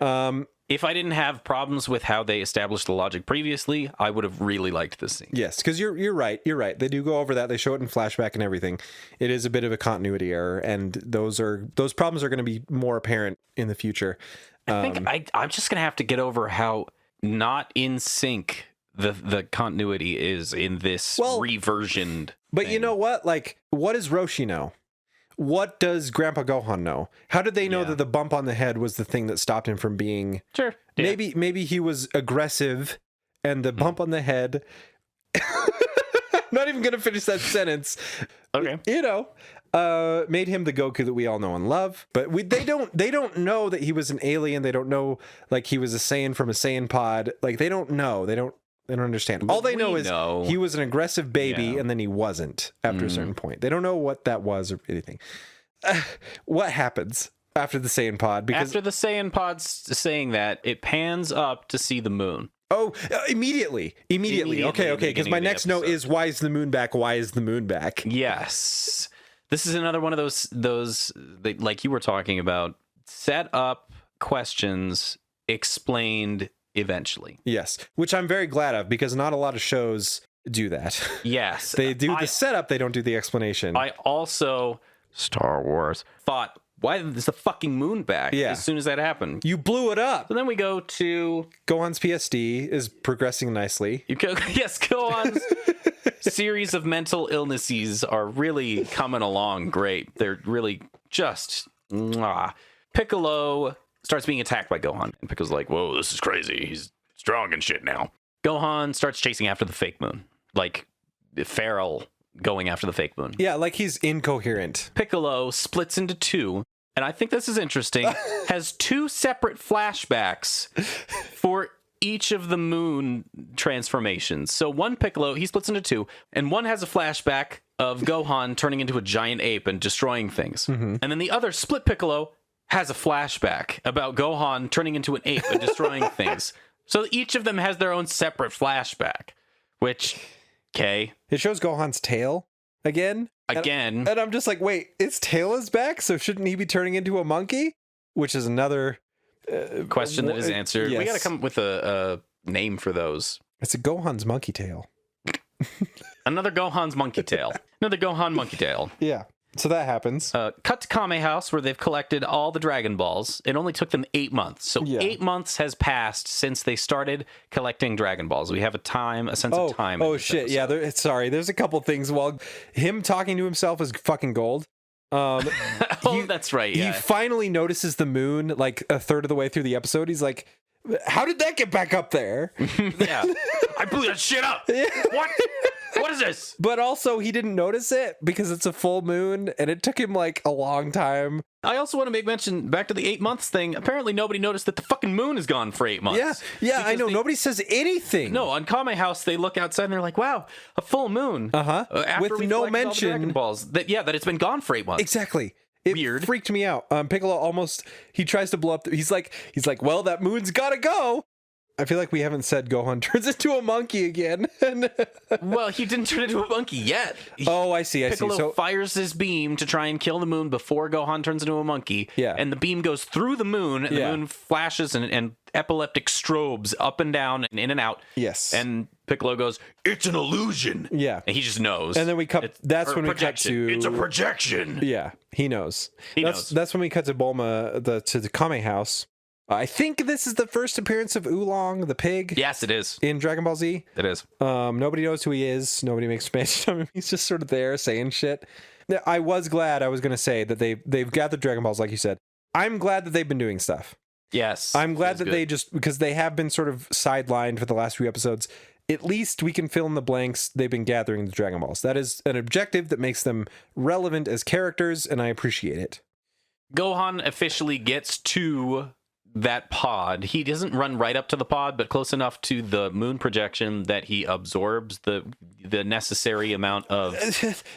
Speaker 1: If I didn't have problems with how they established the logic previously, I would have really liked this scene.
Speaker 2: Yes, because you're right. You're right. They do go over that. They show it in flashback and everything. It is a bit of a continuity error, and those problems are going to be more apparent in the future.
Speaker 1: I think I'm just going to have to get over how not in sync the continuity is in this reversioned
Speaker 2: But
Speaker 1: thing.
Speaker 2: you know what? Like, what does Roshi know? What does Grandpa Gohan know? How did they know that the bump on the head was the thing that stopped him from being...
Speaker 1: Sure. Yeah.
Speaker 2: Maybe he was aggressive, and the bump on the head... I'm not even going to finish that sentence.
Speaker 1: Okay.
Speaker 2: You know, made him the Goku that we all know and love. But they don't know that he was an alien. They don't know like he was a Saiyan from a Saiyan pod. Like they don't know. They don't understand. All they know is he was an aggressive baby and then he wasn't after a certain point. They don't know what that was or anything. What happens after the Saiyan pod? Because
Speaker 1: after the Saiyan pod's saying that, it pans up to see the moon.
Speaker 2: Oh, immediately. Okay. Because my next note is, why is the moon back? Why is the moon back?
Speaker 1: Yes. This is another one of those like you were talking about, set up questions explained eventually.
Speaker 2: Yes, which I'm very glad of, because not a lot of shows do that.
Speaker 1: Yes.
Speaker 2: They do the setup, they don't do the explanation.
Speaker 1: I also, Star Wars, thought, why is the fucking moon back as soon as that happened?
Speaker 2: You blew it up.
Speaker 1: So then we go to...
Speaker 2: Gohan's PSD is progressing nicely.
Speaker 1: Yes, Gohan's series of mental illnesses are really coming along great. They're really just... Piccolo starts being attacked by Gohan. And Piccolo's like, whoa, this is crazy. He's strong and shit now. Gohan starts chasing after the fake moon. Like, feral going after the fake moon.
Speaker 2: Yeah, like he's incoherent.
Speaker 1: Piccolo splits into two, and I think this is interesting, has two separate flashbacks for each of the moon transformations. So one Piccolo, he splits into two, and one has a flashback of Gohan turning into a giant ape and destroying things. And then the other, Split Piccolo, has a flashback about Gohan turning into an ape and destroying things. So each of them has their own separate flashback, which... Okay.
Speaker 2: It shows Gohan's tail again. And I'm just like, wait, its tail is back, so shouldn't he be turning into a monkey? Which is another
Speaker 1: question that is answered.
Speaker 2: Yes.
Speaker 1: We got to come up with a name for those.
Speaker 2: It's a Gohan's monkey tail.
Speaker 1: Another Gohan's monkey tail. Another Gohan monkey tail.
Speaker 2: Yeah. So that happens.
Speaker 1: Cut to Kame House, where they've collected all the Dragon Balls. It only took them 8 months. So 8 months has passed since they started collecting Dragon Balls. We have a sense of time.
Speaker 2: Oh, shit. Episode. Yeah, sorry. There's a couple things. While him talking to himself is fucking gold.
Speaker 1: That's right. Yeah.
Speaker 2: He finally notices the moon like a third of the way through the episode. He's like, how did that get back up there?
Speaker 1: Yeah. I blew that shit up. What? What is this?
Speaker 2: But also, he didn't notice it because it's a full moon, and it took him like a long time.
Speaker 1: I also want to make mention, back to the 8 months thing, apparently nobody noticed that the fucking moon is gone for 8 months.
Speaker 2: Yeah, I know. Nobody says anything.
Speaker 1: No, on Kame House, they look outside and they're like, wow, a full moon.
Speaker 2: With no mention.
Speaker 1: Dragon Balls. That it's been gone for 8 months.
Speaker 2: Exactly. It freaked me out. Piccolo he tries to blow up. He's like, well, that moon's gotta go. I feel like we haven't said Gohan turns into a monkey again.
Speaker 1: Well, he didn't turn into a monkey yet.
Speaker 2: I see.
Speaker 1: Piccolo
Speaker 2: So
Speaker 1: fires his beam to try and kill the moon before Gohan turns into a monkey.
Speaker 2: Yeah.
Speaker 1: And the beam goes through the moon, and the moon flashes and epileptic strobes up and down and in and out.
Speaker 2: Yes.
Speaker 1: And Piccolo goes, "It's an illusion."
Speaker 2: Yeah.
Speaker 1: And he just knows.
Speaker 2: And then we cut. That's when we cut to.
Speaker 1: It's a projection.
Speaker 2: Yeah, he knows.
Speaker 1: He knows.
Speaker 2: That's when we cut to Bulma to the Kame House. I think this is the first appearance of Oolong, the pig.
Speaker 1: Yes, it is.
Speaker 2: In Dragon Ball Z.
Speaker 1: It is.
Speaker 2: Nobody knows who he is. Nobody makes mention of him. He's just sort of there saying shit. I was glad. I was going to say that they've gathered Dragon Balls, like you said. I'm glad that they've been doing stuff.
Speaker 1: Yes.
Speaker 2: I'm glad that they just, because they have been sort of sidelined for the last few episodes. At least we can fill in the blanks. They've been gathering the Dragon Balls. That is an objective that makes them relevant as characters, and I appreciate it.
Speaker 1: Gohan officially gets to that pod. He doesn't run right up to the pod, but close enough to the moon projection that he absorbs the necessary amount of...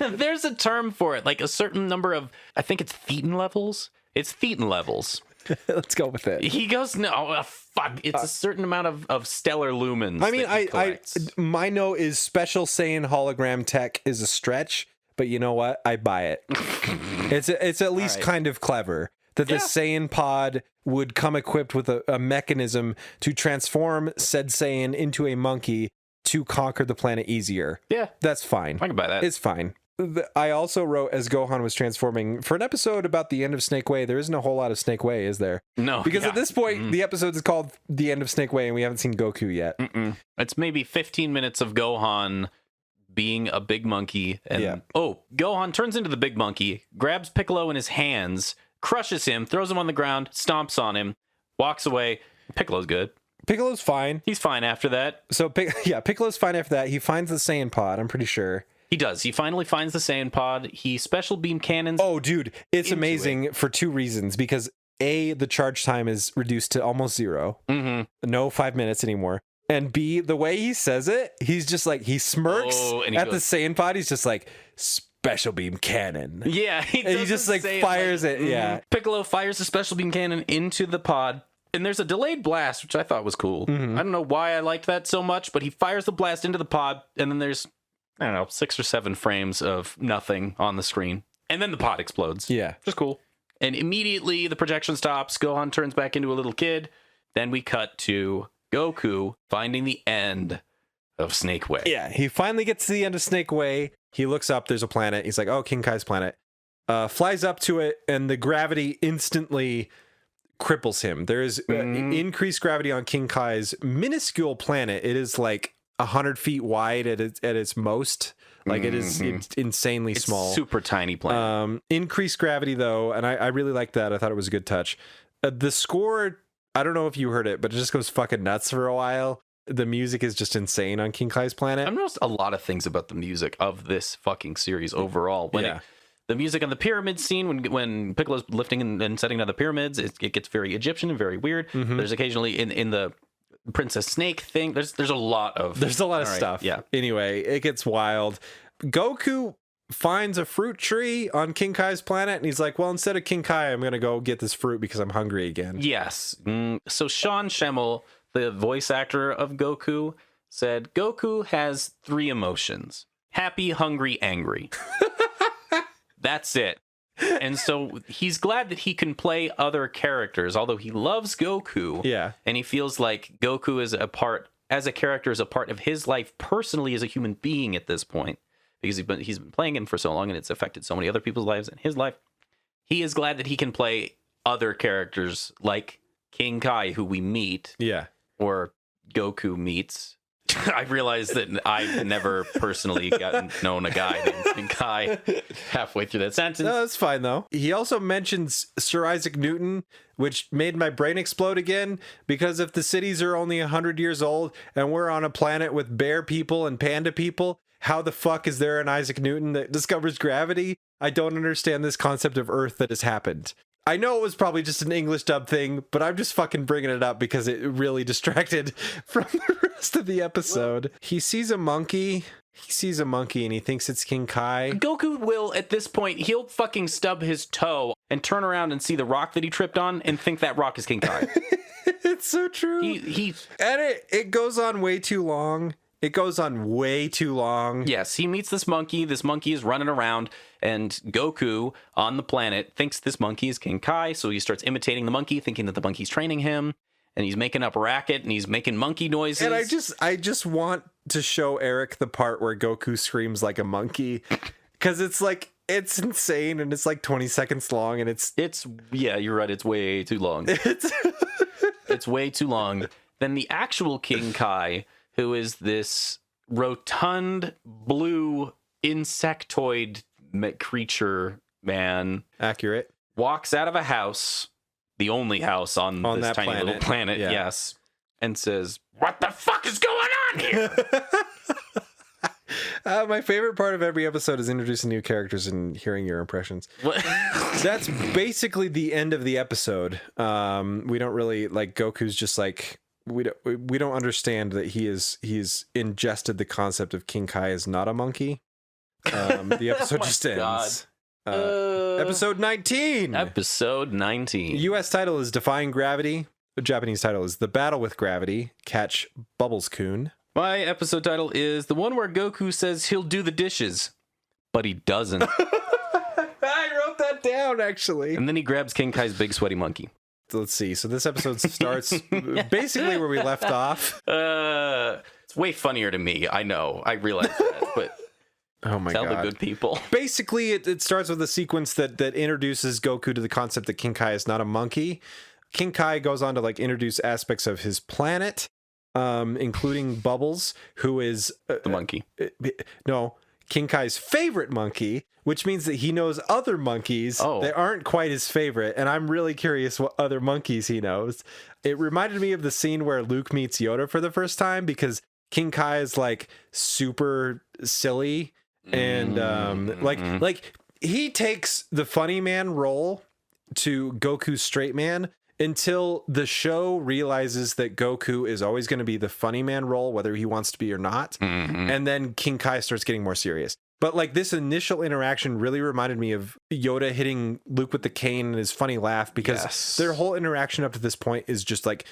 Speaker 1: There's a term for it, like a certain number of... I think it's thetan levels. It's thetan levels.
Speaker 2: Let's go with it.
Speaker 1: He goes, no, fuck. It's a certain amount of stellar lumens.
Speaker 2: I mean, my note is special Saiyan hologram tech is a stretch, but you know what? I buy it. It's at least kind of clever that the Saiyan pod would come equipped with a mechanism to transform said Saiyan into a monkey to conquer the planet easier.
Speaker 1: Yeah.
Speaker 2: That's fine.
Speaker 1: I can buy that.
Speaker 2: It's fine. I also wrote, as Gohan was transforming, for an episode about the end of Snake Way, there isn't a whole lot of Snake Way, is there?
Speaker 1: No.
Speaker 2: Because at this point, the episode is called The End of Snake Way, and we haven't seen Goku yet.
Speaker 1: It's maybe 15 minutes of Gohan being a big monkey. And Gohan turns into the big monkey, grabs Piccolo in his hands, crushes him, throws him on the ground, stomps on him, walks away. Piccolo's good.
Speaker 2: Piccolo's fine.
Speaker 1: He's fine after that.
Speaker 2: So, Piccolo's fine after that. He finds the Saiyan pod, I'm pretty sure.
Speaker 1: He does. He finally finds the Saiyan pod. He special beam cannons.
Speaker 2: Oh, dude, it's amazing for two reasons. Because A, the charge time is reduced to almost 0.
Speaker 1: Mm-hmm.
Speaker 2: No 5 minutes anymore. And B, the way he says it, he's just like, he smirks
Speaker 1: and
Speaker 2: at the Saiyan pod. He's just like, special beam cannon.
Speaker 1: Yeah.
Speaker 2: He just like fires it. Yeah.
Speaker 1: Piccolo fires the special beam cannon into the pod. And there's a delayed blast, which I thought was cool. I don't know why I liked that so much, but he fires the blast into the pod, and then there's, I don't know, 6 or 7 frames of nothing on the screen. And then the pod explodes.
Speaker 2: Yeah.
Speaker 1: Just cool. And immediately the projection stops. Gohan turns back into a little kid. Then we cut to Goku finding the end of Snake Way.
Speaker 2: Yeah. He finally gets to the end of Snake Way. He looks up. There's a planet. He's like, oh, King Kai's planet. Flies up to it, and the gravity instantly cripples him. There is increased gravity on King Kai's minuscule planet. It is like 100 feet wide at its most. Like it's insanely small.
Speaker 1: Super tiny planet.
Speaker 2: Increased gravity though, and I really like that. I thought it was a good touch. The score, I don't know if you heard it, but it just goes fucking nuts for a while. The music is just insane on King Kai's planet.
Speaker 1: I've noticed a lot of things about the music of this fucking series overall. The music on the pyramid scene, when Piccolo's lifting and setting down the pyramids, it gets very Egyptian and very weird. There's occasionally in the Princess Snake thing, there's a lot of
Speaker 2: stuff. Yeah. Anyway, it gets wild. Goku finds a fruit tree on King Kai's planet, and he's like, well, instead of King Kai, I'm gonna go get this fruit because I'm hungry again.
Speaker 1: Yes. So Sean Schemmel, the voice actor of Goku, said Goku has 3 emotions: happy, hungry, angry. That's it. And so he's glad that he can play other characters, although he loves Goku.
Speaker 2: Yeah.
Speaker 1: And he feels like Goku is as a character, is a part of his life personally as a human being at this point, because he's been playing him for so long and it's affected so many other people's lives in his life. He is glad that he can play other characters like King Kai, who we meet.
Speaker 2: Yeah.
Speaker 1: Or Goku meets. I realized that I've never personally known a guy named King Kai halfway through that sentence.
Speaker 2: No, that's fine, though. He also mentions Sir Isaac Newton, which made my brain explode again, because if the cities are only 100 years old and we're on a planet with bear people and panda people, how the fuck is there an Isaac Newton that discovers gravity? I don't understand this concept of Earth that has happened. I know it was probably just an English dub thing, but I'm just fucking bringing it up because it really distracted from the rest of the episode. He sees a monkey. And he thinks it's King Kai.
Speaker 1: Goku will, at this point, he'll fucking stub his toe and turn around and see the rock that he tripped on and think that rock is King Kai.
Speaker 2: It's so true. And it goes on way too long. Yes, he meets this monkey. This monkey is running around, and Goku on the planet thinks this monkey is King Kai, so he starts imitating the monkey, thinking that the monkey's training him, and he's making up a racket, and he's making monkey noises. And I just want to show Eric the part where Goku screams like a monkey, because it's insane, and it's like 20 seconds long, and it's
Speaker 1: yeah, you're right, it's way too long. It's way too long. Then the actual King Kai, who is this rotund blue insectoid creature man.
Speaker 2: Accurate.
Speaker 1: Walks out of a house, the only house on this tiny little planet,
Speaker 2: yeah.
Speaker 1: Yes, and says, "What the fuck is going on here?"
Speaker 2: My favorite part of every episode is introducing new characters and hearing your impressions. That's basically the end of the episode. We don't really, like, Goku's just like, we don't understand that he's ingested the concept of King Kai is not a monkey. The episode just ends. Episode 19.
Speaker 1: Episode 19.
Speaker 2: U.S. title is Defying Gravity. The Japanese title is The Battle with Gravity. Catch Bubbles-kun.
Speaker 1: My episode title is the one where Goku says he'll do the dishes, but he doesn't.
Speaker 2: I wrote that down, actually.
Speaker 1: And then he grabs King Kai's big sweaty monkey.
Speaker 2: Let's see. So this episode starts basically where we left off.
Speaker 1: It's way funnier to me. I know. I realize that, but
Speaker 2: oh my God.
Speaker 1: Tell the good people.
Speaker 2: Basically, it starts with a sequence that introduces Goku to the concept that King Kai is not a monkey. King Kai goes on to like introduce aspects of his planet, including Bubbles, who is
Speaker 1: the monkey.
Speaker 2: No, King Kai's favorite monkey, which means that he knows other monkeys that aren't quite his favorite. And I'm really curious what other monkeys he knows. It reminded me of the scene where Luke meets Yoda for the first time, because King Kai is like super silly And like he takes the funny man role to Goku's straight man until the show realizes that Goku is always going to be the funny man role, whether he wants to be or not. And then King Kai starts getting more serious. But like this initial interaction really reminded me of Yoda hitting Luke with the cane and his funny laugh, because their whole interaction up to this point is just like,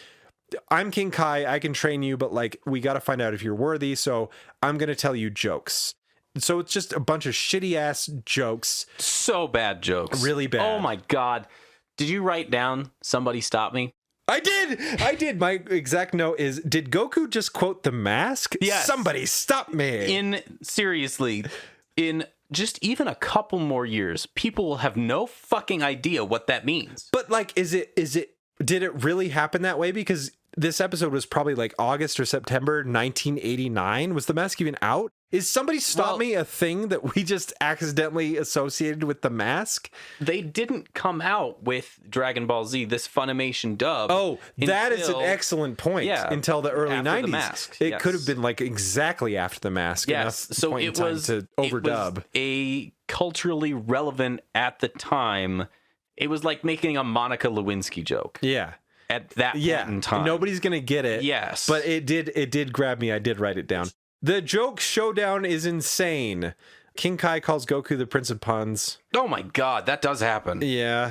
Speaker 2: I'm King Kai, I can train you, but like we got to find out if you're worthy, so I'm going to tell you jokes. So it's just a bunch of shitty ass jokes.
Speaker 1: So bad jokes.
Speaker 2: Really bad.
Speaker 1: Oh my God. Did you write down "Somebody Stop Me"?
Speaker 2: I did. My exact note is, did Goku just quote The Mask?
Speaker 1: Yes.
Speaker 2: Somebody stop me.
Speaker 1: Seriously, in just even a couple more years, people will have no fucking idea what that means.
Speaker 2: But like, did it really happen that way? Because this episode was probably like August or September 1989. Was The Mask even out? Is Somebody Stop Me a thing that we just accidentally associated with The Mask?
Speaker 1: They didn't come out with Dragon Ball Z, this Funimation dub.
Speaker 2: Oh, that is an excellent point.
Speaker 1: Yeah,
Speaker 2: until the early 90s.
Speaker 1: The Mask.
Speaker 2: It could have been like exactly after The Mask.
Speaker 1: Yes, so it was
Speaker 2: to overdub.
Speaker 1: It was a culturally relevant at the time. It was like making a Monica Lewinsky joke.
Speaker 2: Yeah.
Speaker 1: At that point in time.
Speaker 2: Nobody's going to get it.
Speaker 1: Yes.
Speaker 2: But it did grab me. I did write it down. The joke showdown is insane. King Kai calls Goku the Prince of Puns.
Speaker 1: Oh my God, that does happen.
Speaker 2: Yeah.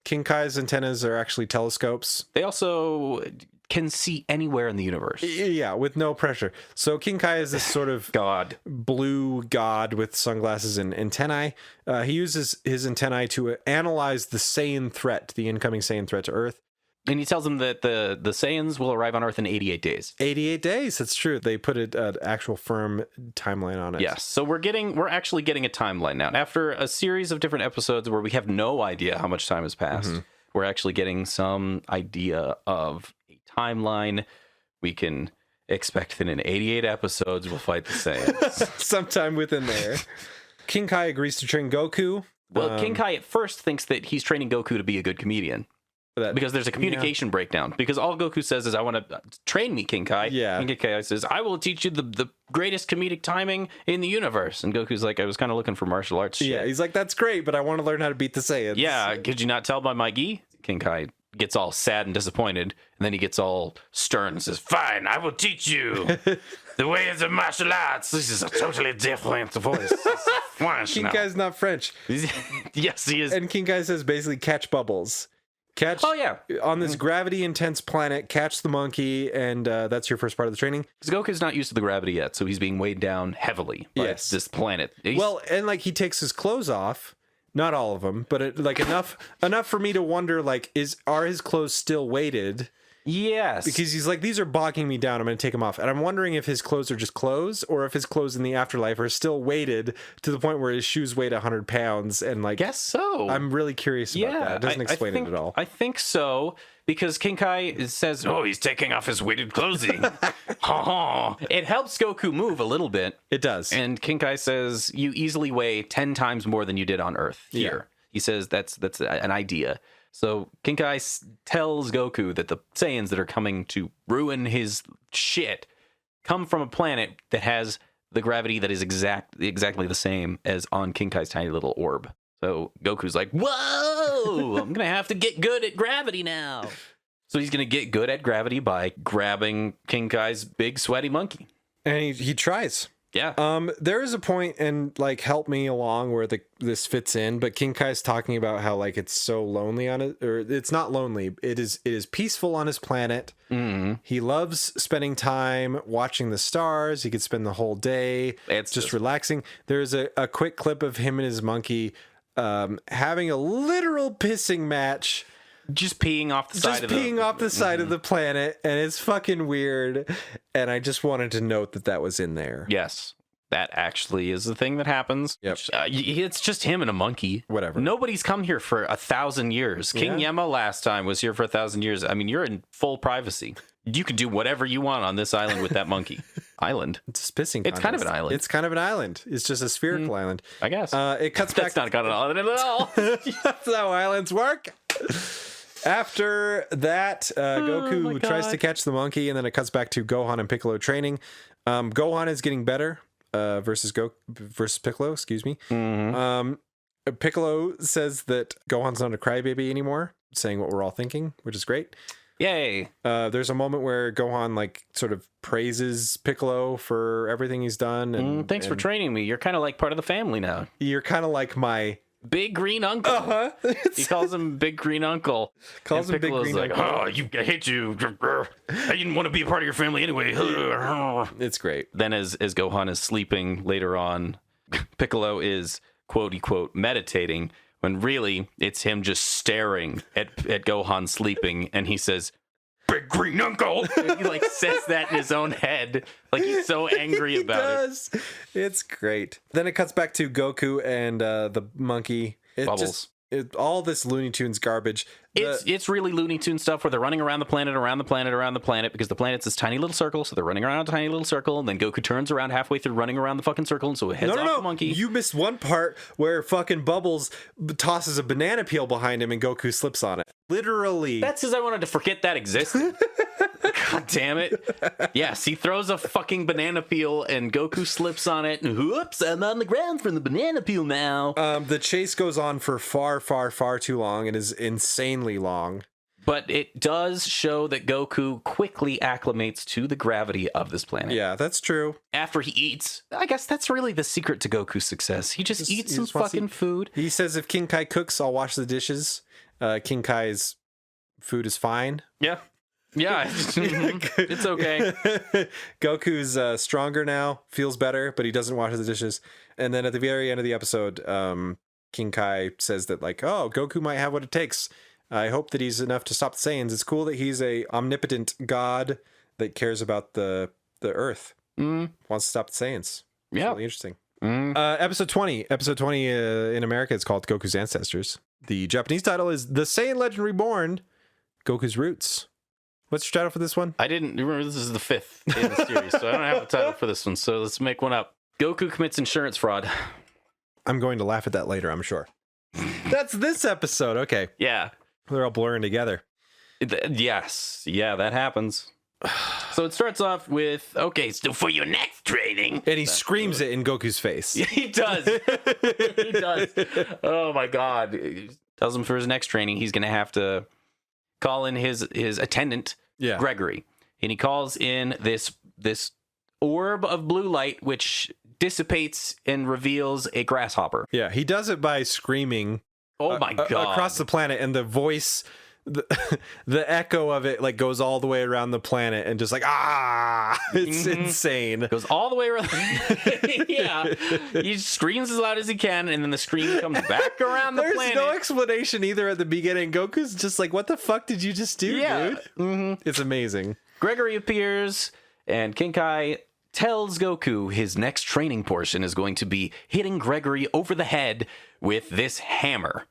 Speaker 2: King Kai's antennas are actually telescopes.
Speaker 1: They also can see anywhere in the universe.
Speaker 2: Yeah, with no pressure. So King Kai is this sort of blue god with sunglasses and antennae. He uses his antennae to analyze the Saiyan threat, the incoming Saiyan threat to Earth.
Speaker 1: And he tells them that the Saiyans will arrive on Earth in 88 days.
Speaker 2: 88 days, that's true. They put an actual firm timeline on it.
Speaker 1: Yes, so we're actually getting a timeline now. After a series of different episodes where we have no idea how much time has passed, we're actually getting some idea of a timeline. We can expect that in 88 episodes we'll fight the Saiyans.
Speaker 2: Sometime within there. King Kai agrees to train Goku.
Speaker 1: Well, King Kai at first thinks that he's training Goku to be a good comedian. Because there's a communication breakdown. Because all Goku says is, I want to train me, King Kai.
Speaker 2: Yeah.
Speaker 1: And King Kai says, I will teach you the greatest comedic timing in the universe. And Goku's like, I was kind of looking for martial arts shit.
Speaker 2: Yeah, he's like, that's great, but I want to learn how to beat the Saiyans.
Speaker 1: Yeah, could you not tell by my gi? King Kai gets all sad and disappointed. And then he gets all stern and says, fine, I will teach you the ways of martial arts. This is a totally different voice.
Speaker 2: King Kai's not French.
Speaker 1: Yes, he is.
Speaker 2: And King Kai says basically catch bubbles. On this gravity intense planet, catch the monkey, and that's your first part of the training.
Speaker 1: Because Goku's not used to the gravity yet, so he's being weighed down heavily by this planet.
Speaker 2: Well, and like he takes his clothes off, not all of them, but like enough for me to wonder, like, are his clothes still weighted?
Speaker 1: Yes.
Speaker 2: Because he's like, these are bogging me down, I'm going to take them off. And I'm wondering if his clothes are just clothes, or if his clothes in the afterlife are still weighted to the point where his shoes weigh 100 pounds. And like,
Speaker 1: guess so.
Speaker 2: I'm really curious about that. It doesn't explain it at all.
Speaker 1: I think so, because King Kai says, oh, he's taking off his weighted clothing. It helps Goku move a little bit.
Speaker 2: It does.
Speaker 1: And King Kai says, you easily weigh 10 times more than you did on Earth here. Yeah. He says that's an idea. So King Kai tells Goku that the Saiyans that are coming to ruin his shit come from a planet that has the gravity that is exactly the same as on King Kai's tiny little orb. So Goku's like, whoa, I'm going to have to get good at gravity now. So he's going to get good at gravity by grabbing King Kai's big sweaty monkey.
Speaker 2: And he tries.
Speaker 1: Yeah.
Speaker 2: There is a point, and like, help me along where this fits in, but King Kai's talking about how like it's so lonely on it, or it's not lonely. It is peaceful on his planet. Mm-hmm. He loves spending time watching the stars. He could spend the whole day just relaxing. There's a quick clip of him and his monkey having a literal pissing match.
Speaker 1: Just peeing off the side
Speaker 2: of the planet, and it's fucking weird. And I just wanted to note that was in there.
Speaker 1: Yes, that actually is the thing that happens.
Speaker 2: Yep.
Speaker 1: It's just him and a monkey.
Speaker 2: Whatever.
Speaker 1: Nobody's come here for 1,000 years. King Yemma last time was here for 1,000 years. I mean, you're in full privacy. You can do whatever you want on this island with that monkey. Island.
Speaker 2: It's a pissing contest.
Speaker 1: It's kind of an island.
Speaker 2: It's kind of an island. It's just a spherical island.
Speaker 1: I guess.
Speaker 2: It cuts back.
Speaker 1: That's not got an island at all.
Speaker 2: That's how islands work. After that, Goku tries to catch the monkey, and then it cuts back to Gohan and Piccolo training. Gohan is getting better. versus Piccolo, excuse me. Piccolo says that Gohan's not a crybaby anymore, saying what we're all thinking, which is great.
Speaker 1: Yay.
Speaker 2: There's a moment where Gohan like sort of praises Piccolo for everything he's done. And
Speaker 1: thanks for training me. You're kind of like part of the family now.
Speaker 2: You're kind of like my
Speaker 1: big green uncle. He calls him Big Green Uncle.
Speaker 2: Calls him Big Green
Speaker 1: like,
Speaker 2: Uncle.
Speaker 1: I hate you. I didn't want to be a part of your family anyway.
Speaker 2: It's great.
Speaker 1: Then as Gohan is sleeping later on, Piccolo is quote-unquote meditating, when really it's him just staring at Gohan sleeping, and he says, Big Green Uncle! And he like says that in his own head. Like he's so angry about
Speaker 2: it. It's great. Then it cuts back to Goku and the monkey.
Speaker 1: Bubbles.
Speaker 2: All this Looney Tunes garbage.
Speaker 1: It's really Looney Tunes stuff where they're running around the planet, because the planet's this tiny little circle, so they're running around a tiny little circle, and then Goku turns around halfway through running around the fucking circle, and so it heads off the monkey.
Speaker 2: You missed one part where fucking Bubbles tosses a banana peel behind him and Goku slips on it. Literally.
Speaker 1: That's because I wanted to forget that existed. God damn it. Yes, he throws a fucking banana peel and Goku slips on it and whoops, I'm on the ground from the banana peel now.
Speaker 2: The chase goes on for far, far, far too long and is insanely long.
Speaker 1: But it does show that Goku quickly acclimates to the gravity of this planet.
Speaker 2: Yeah, that's true.
Speaker 1: After he eats, I guess that's really the secret to Goku's success. He just eats some fucking food.
Speaker 2: He says if King Kai cooks, I'll wash the dishes. King Kai's food is fine.
Speaker 1: Yeah. Yeah, it's okay.
Speaker 2: Goku's stronger now, feels better, but he doesn't wash the dishes. And then at the very end of the episode, King Kai says that, like, oh, Goku might have what it takes. I hope that he's enough to stop the Saiyans. It's cool that he's a omnipotent god that cares about the Earth. Wants to stop the Saiyans.
Speaker 1: Yeah.
Speaker 2: Really interesting. Episode 20. Episode 20 in America is called Goku's Ancestors. The Japanese title is The Saiyan Legend Reborn, Goku's Roots. What's your title for this one?
Speaker 1: I didn't remember. This is the 5th in the series, so I don't have a title for this one. So let's make one up. Goku commits insurance fraud.
Speaker 2: I'm going to laugh at that later, I'm sure. That's this episode. Okay.
Speaker 1: Yeah.
Speaker 2: They're all blurring together.
Speaker 1: Yes. Yeah, that happens. So it starts off with, okay, so for your next training.
Speaker 2: And he screams it in Goku's face.
Speaker 1: Yeah, he does. He does. Oh, my God. He tells him for his next training, he's going to have to call in his attendant, Gregory. And he calls in this orb of blue light, which dissipates and reveals a grasshopper.
Speaker 2: Yeah, he does it by screaming.
Speaker 1: Oh my God.
Speaker 2: Across the planet, and the voice, the echo of it, like, goes all the way around the planet, and just like, it's insane.
Speaker 1: Goes all the way around. Yeah. He screams as loud as he can, and then the scream comes back around the planet.
Speaker 2: There's no explanation either at the beginning. Goku's just like, what the fuck did you just do, dude? Mm-hmm. It's amazing.
Speaker 1: Gregory appears, and King Kai tells Goku his next training portion is going to be hitting Gregory over the head with this hammer.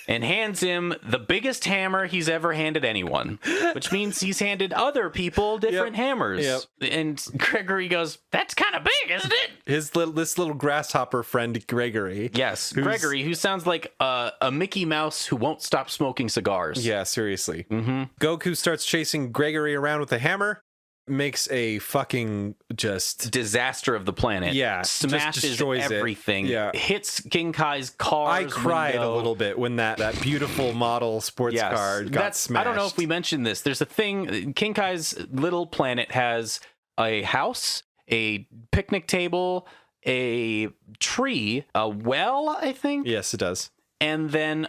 Speaker 1: And hands him the biggest hammer he's ever handed anyone, which means he's handed other people different hammers.
Speaker 2: Yep.
Speaker 1: And Gregory goes, that's kind of big, isn't it?
Speaker 2: This little grasshopper friend, Gregory.
Speaker 1: Yes, Gregory, who sounds like a Mickey Mouse who won't stop smoking cigars.
Speaker 2: Yeah, seriously. Mm-hmm. Goku starts chasing Gregory around with a hammer. Makes a fucking just
Speaker 1: disaster of the planet.
Speaker 2: Yeah,
Speaker 1: smashes
Speaker 2: destroys
Speaker 1: everything.
Speaker 2: Yeah,
Speaker 1: hits King Kai's car.
Speaker 2: I cried a little bit when that beautiful model sports car got smashed.
Speaker 1: I don't know if we mentioned this. There's a thing. King Kai's little planet has a house, a picnic table, a tree, a well, I think.
Speaker 2: Yes, it does.
Speaker 1: And then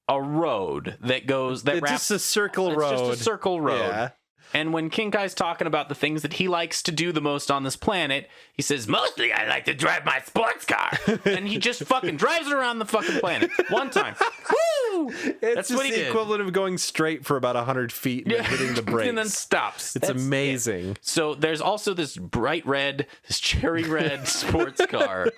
Speaker 1: a road that goes. It's
Speaker 2: just a circle road.
Speaker 1: It's just a circle road.
Speaker 2: Yeah.
Speaker 1: And when King Kai's talking about the things that he likes to do the most on this planet, he says, mostly I like to drive my sports car. And he just fucking drives it around the fucking planet. One time. Woo!
Speaker 2: That's what he did. It's the equivalent of going straight for about 100 feet and hitting the brakes.
Speaker 1: And then stops.
Speaker 2: It's amazing.
Speaker 1: It. So there's also this bright red, this cherry red sports car.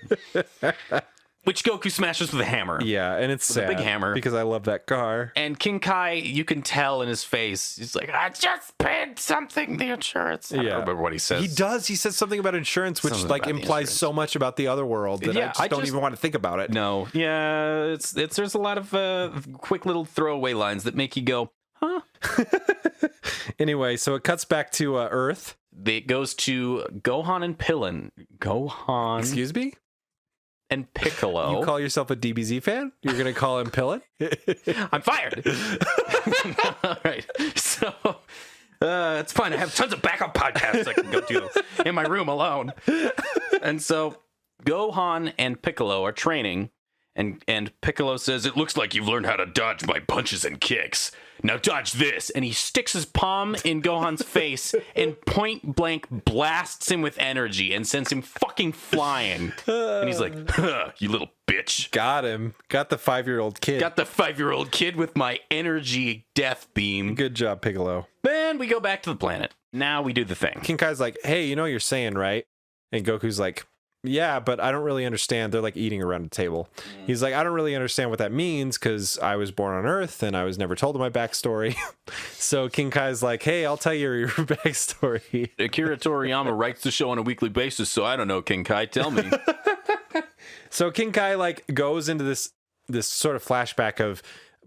Speaker 1: Which Goku smashes with a hammer.
Speaker 2: Yeah, and it's sad.
Speaker 1: A big hammer.
Speaker 2: Because I love that car.
Speaker 1: And King Kai, you can tell in his face, he's like, I just paid something, the insurance. I don't remember what he says.
Speaker 2: He does. He says something about insurance, which like implies so much about the other world that I don't even want to think about it.
Speaker 1: No. Yeah, there's a lot of quick little throwaway lines that make you go, huh?
Speaker 2: Anyway, so it cuts back to Earth.
Speaker 1: it goes to Gohan and Pillin. Gohan.
Speaker 2: Excuse me?
Speaker 1: And Piccolo.
Speaker 2: You call yourself a DBZ fan? You're going to call him Pillin?
Speaker 1: I'm fired. All right. So it's fine. I have tons of backup podcasts I can go do in my room alone. And so Gohan and Piccolo are training, and Piccolo says, "It looks like you've learned how to dodge my punches and kicks. Now dodge this." And he sticks his palm in Gohan's face and point blank blasts him with energy and sends him fucking flying. And he's like, "Huh, you little bitch."
Speaker 2: Got him. Got the 5-year-old kid.
Speaker 1: Got the 5-year-old kid with my energy death beam.
Speaker 2: Good job, Piccolo.
Speaker 1: Then we go back to the planet. Now we do the thing.
Speaker 2: King Kai's like, "Hey, you know what you're saying, right?" And Goku's like, "Yeah, but I don't really understand." They're like eating around a table. He's like, "I don't really understand what that means because I was born on Earth and I was never told my backstory." So King Kai's like, "Hey, I'll tell you your backstory."
Speaker 1: Akira Toriyama writes the show on a weekly basis, so I don't know, King Kai. Tell me.
Speaker 2: So King Kai like goes into this sort of flashback of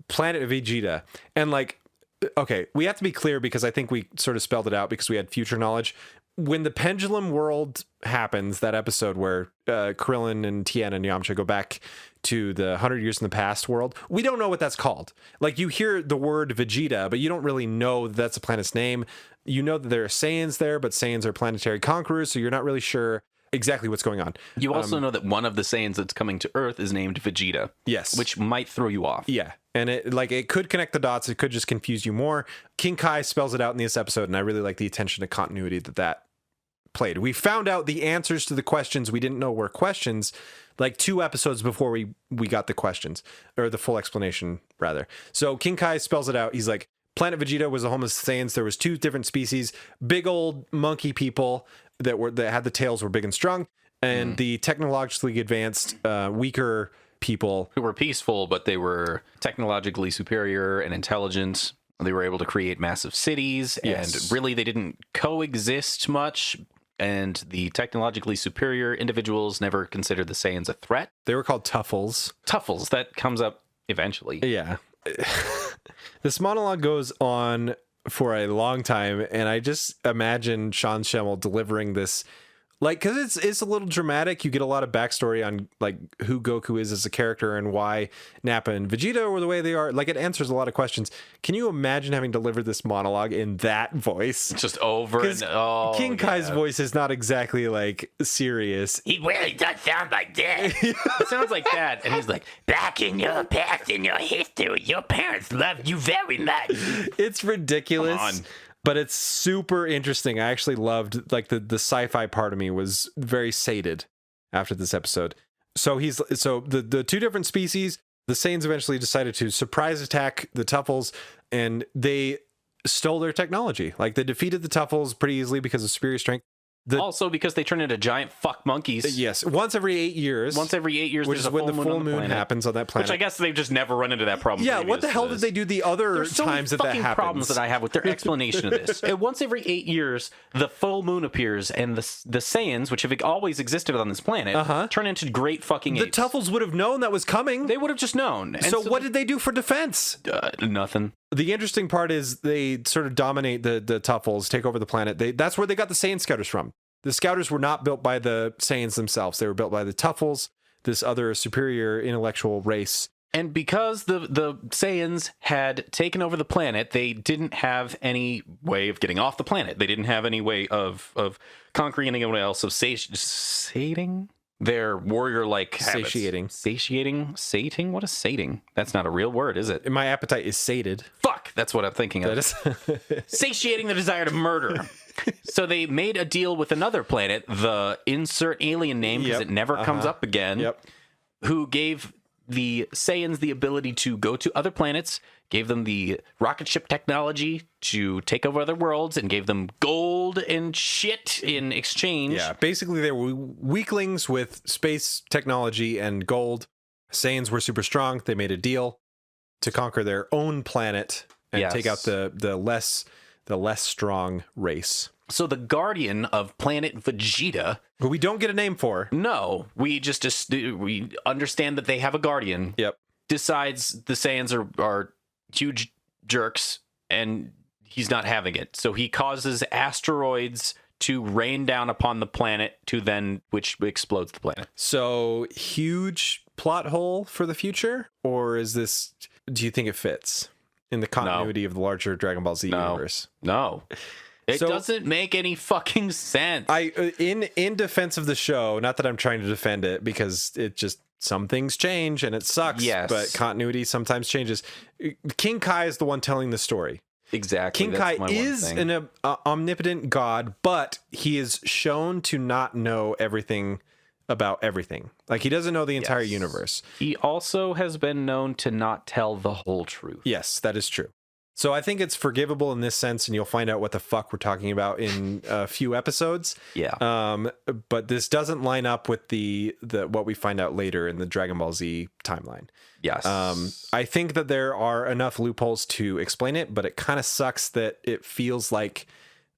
Speaker 2: Planet Vegeta, and like, okay, we have to be clear because I think we sort of spelled it out because we had future knowledge. When the Pendulum World happens, that episode where Krillin and Tien and Yamcha go back to the 100 years in the past world, we don't know what that's called. Like, you hear the word Vegeta, but you don't really know that's a planet's name. You know that there are Saiyans there, but Saiyans are planetary conquerors, so you're not really sure exactly what's going on.
Speaker 1: You also know that one of the Saiyans that's coming to Earth is named Vegeta.
Speaker 2: Yes.
Speaker 1: Which might throw you off.
Speaker 2: Yeah. And it could connect the dots. It could just confuse you more. King Kai spells it out in this episode, and I really like the attention to continuity that played. We found out the answers to the questions we didn't know were questions like 2 episodes before we got the questions, or the full explanation rather. So King Kai spells it out. He's like, Planet Vegeta was a home of Saiyans. There was 2 different species, big old monkey people that had the tails were big and strong, and the technologically advanced, weaker people
Speaker 1: who were peaceful, but they were technologically superior and intelligent. They were able to create massive cities, and really they didn't coexist much. And the technologically superior individuals never considered the Saiyans a threat.
Speaker 2: They were called Tuffles.
Speaker 1: Tuffles, that comes up eventually.
Speaker 2: Yeah. This monologue goes on for a long time, and I just imagine Sean Schemmel delivering this, like, because it's a little dramatic. You get a lot of backstory on like who Goku is as a character and why Nappa and Vegeta were the way they are. Like, it answers a lot of questions. Can you imagine having delivered this monologue in that voice?
Speaker 1: Just over and
Speaker 2: King Kai's voice is not exactly like serious.
Speaker 1: He really does sound like that. It sounds like that, and he's like, "Back in your past, in your history, your parents loved you very much."
Speaker 2: It's ridiculous. But it's super interesting. I actually loved, like, the sci-fi part of me was very sated after this episode. So the 2 different species, the Saiyans eventually decided to surprise attack the Tuffles, and they stole their technology. Like, they defeated the Tuffles pretty easily because of superior strength.
Speaker 1: Also because they turn into giant fuck monkeys.
Speaker 2: Yes, once every 8 years.
Speaker 1: Once every 8 years,
Speaker 2: which is when the full moon happens on that planet.
Speaker 1: Which I guess they've just never run into that problem.
Speaker 2: Yeah, what the hell did they do the other times that happens?
Speaker 1: Problems that I have with their explanation of this. Once every 8 years, the full moon appears, and the Saiyans, which have always existed on this planet, turn into great fucking apes.
Speaker 2: The Tuffles would have known that was coming.
Speaker 1: They would have just known. And
Speaker 2: so what did they do for defense?
Speaker 1: Nothing.
Speaker 2: The interesting part is they sort of dominate the Tuffles, take over the planet. That's where they got the Saiyan Scouters from. The Scouters were not built by the Saiyans themselves. They were built by the Tuffles, this other superior intellectual race.
Speaker 1: And because the Saiyans had taken over the planet, they didn't have any way of getting off the planet. They didn't have any way of conquering anyone else, of sating their warrior-like habits. Sating? What is sating? That's not a real word, is it?
Speaker 2: My appetite is sated.
Speaker 1: Fuck, that's what I'm thinking of. Satiating the desire to murder. So they made a deal with another planet, the insert alien name, because it never comes up again, who gave the Saiyans the ability to go to other planets, gave them the rocket ship technology to take over other worlds, and gave them gold and shit in exchange.
Speaker 2: Yeah, basically they were weaklings with space technology and gold. Saiyans were super strong. They made a deal to conquer their own planet and take out the less strong race.
Speaker 1: So the guardian of planet Vegeta,
Speaker 2: who we don't get a name for.
Speaker 1: No, we we understand that they have a guardian.
Speaker 2: Yep.
Speaker 1: Decides the Saiyans are huge jerks, and he's not having it. So he causes asteroids to rain down upon the planet which explodes the planet.
Speaker 2: So huge plot hole for the future, or do you think it fits in the continuity of the larger Dragon Ball Z universe?
Speaker 1: No. It doesn't make any fucking sense.
Speaker 2: In defense of the show, not that I'm trying to defend it, because it just, some things change and it sucks, but continuity sometimes changes. King Kai is the one telling the story.
Speaker 1: Exactly.
Speaker 2: King Kai is an omnipotent god, but he is shown to not know everything about everything. Like, he doesn't know the entire universe.
Speaker 1: He also has been known to not tell the whole truth.
Speaker 2: Yes, that is true. So I think it's forgivable in this sense, and you'll find out what the fuck we're talking about in a few episodes.
Speaker 1: Yeah.
Speaker 2: But this doesn't line up with the what we find out later in the Dragon Ball Z timeline.
Speaker 1: Yes.
Speaker 2: I think that there are enough loopholes to explain it, but it kind of sucks that it feels like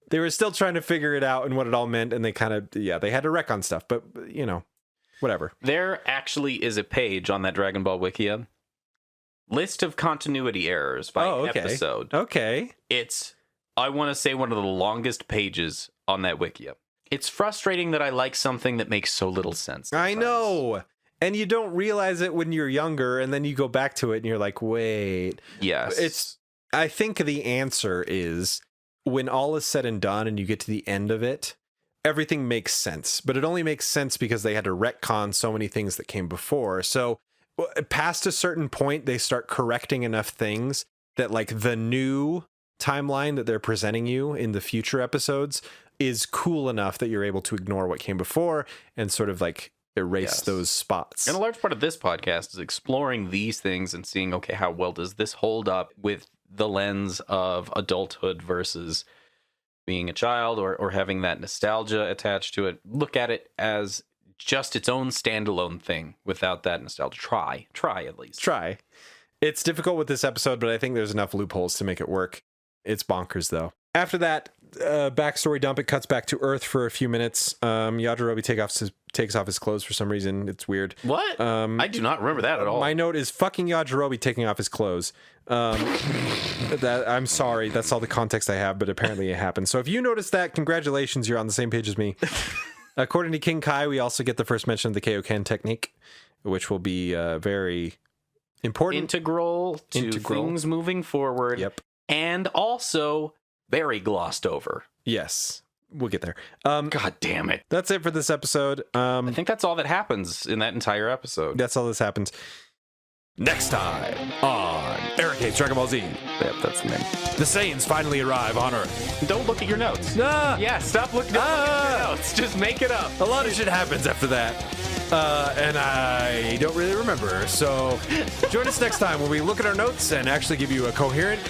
Speaker 2: they were still trying to figure it out and what it all meant, and they kind of, they had to wreck on stuff, but, whatever.
Speaker 1: There actually is a page on that Dragon Ball Wikia. List of continuity errors by episode.
Speaker 2: Okay.
Speaker 1: It's, I want to say, one of the longest pages on that Wikia. It's frustrating that I like something that makes so little sense.
Speaker 2: I know. And you don't realize it when you're younger, and then you go back to it and you're like, wait.
Speaker 1: Yes.
Speaker 2: I think the answer is, when all is said and done and you get to the end of it, everything makes sense. But it only makes sense because they had to retcon so many things that came before. So past a certain point, they start correcting enough things that, like, the new timeline that they're presenting you in the future episodes is cool enough that you're able to ignore what came before and sort of like erase those spots.
Speaker 1: And a large part of this podcast is exploring these things and seeing, okay, how well does this hold up with the lens of adulthood versus being a child, or having that nostalgia attached to it. Look at it as just its own standalone thing without that nostalgia. Try at least.
Speaker 2: Try. It's difficult with this episode, but I think there's enough loopholes to make it work. It's bonkers, though. After that backstory dump, it cuts back to Earth for a few minutes. Yajirobe takes off his clothes for some reason. It's weird.
Speaker 1: What? I do not remember that at all.
Speaker 2: My note is fucking Yajirobe taking off his clothes. I'm sorry, that's all the context I have, but apparently it happened. So if you noticed that, congratulations, you're on the same page as me. According to King Kai, we also get the first mention of the Kaioken technique, which will be very important.
Speaker 1: Integral to things moving forward.
Speaker 2: Yep.
Speaker 1: And also very glossed over.
Speaker 2: Yes. We'll get there.
Speaker 1: God damn it.
Speaker 2: That's it for this episode.
Speaker 1: I think that's all that happens in that entire episode.
Speaker 2: That's all this happens. Next time on Eric Hates Dragon Ball Z.
Speaker 1: Yep, that's the name.
Speaker 2: The Saiyans finally arrive on Earth.
Speaker 1: Don't look at your notes.
Speaker 2: Yeah,
Speaker 1: stop looking at your notes. Just make it up.
Speaker 2: A lot of shit happens after that. And I don't really remember. So join us next time when we look at our notes and actually give you a coherent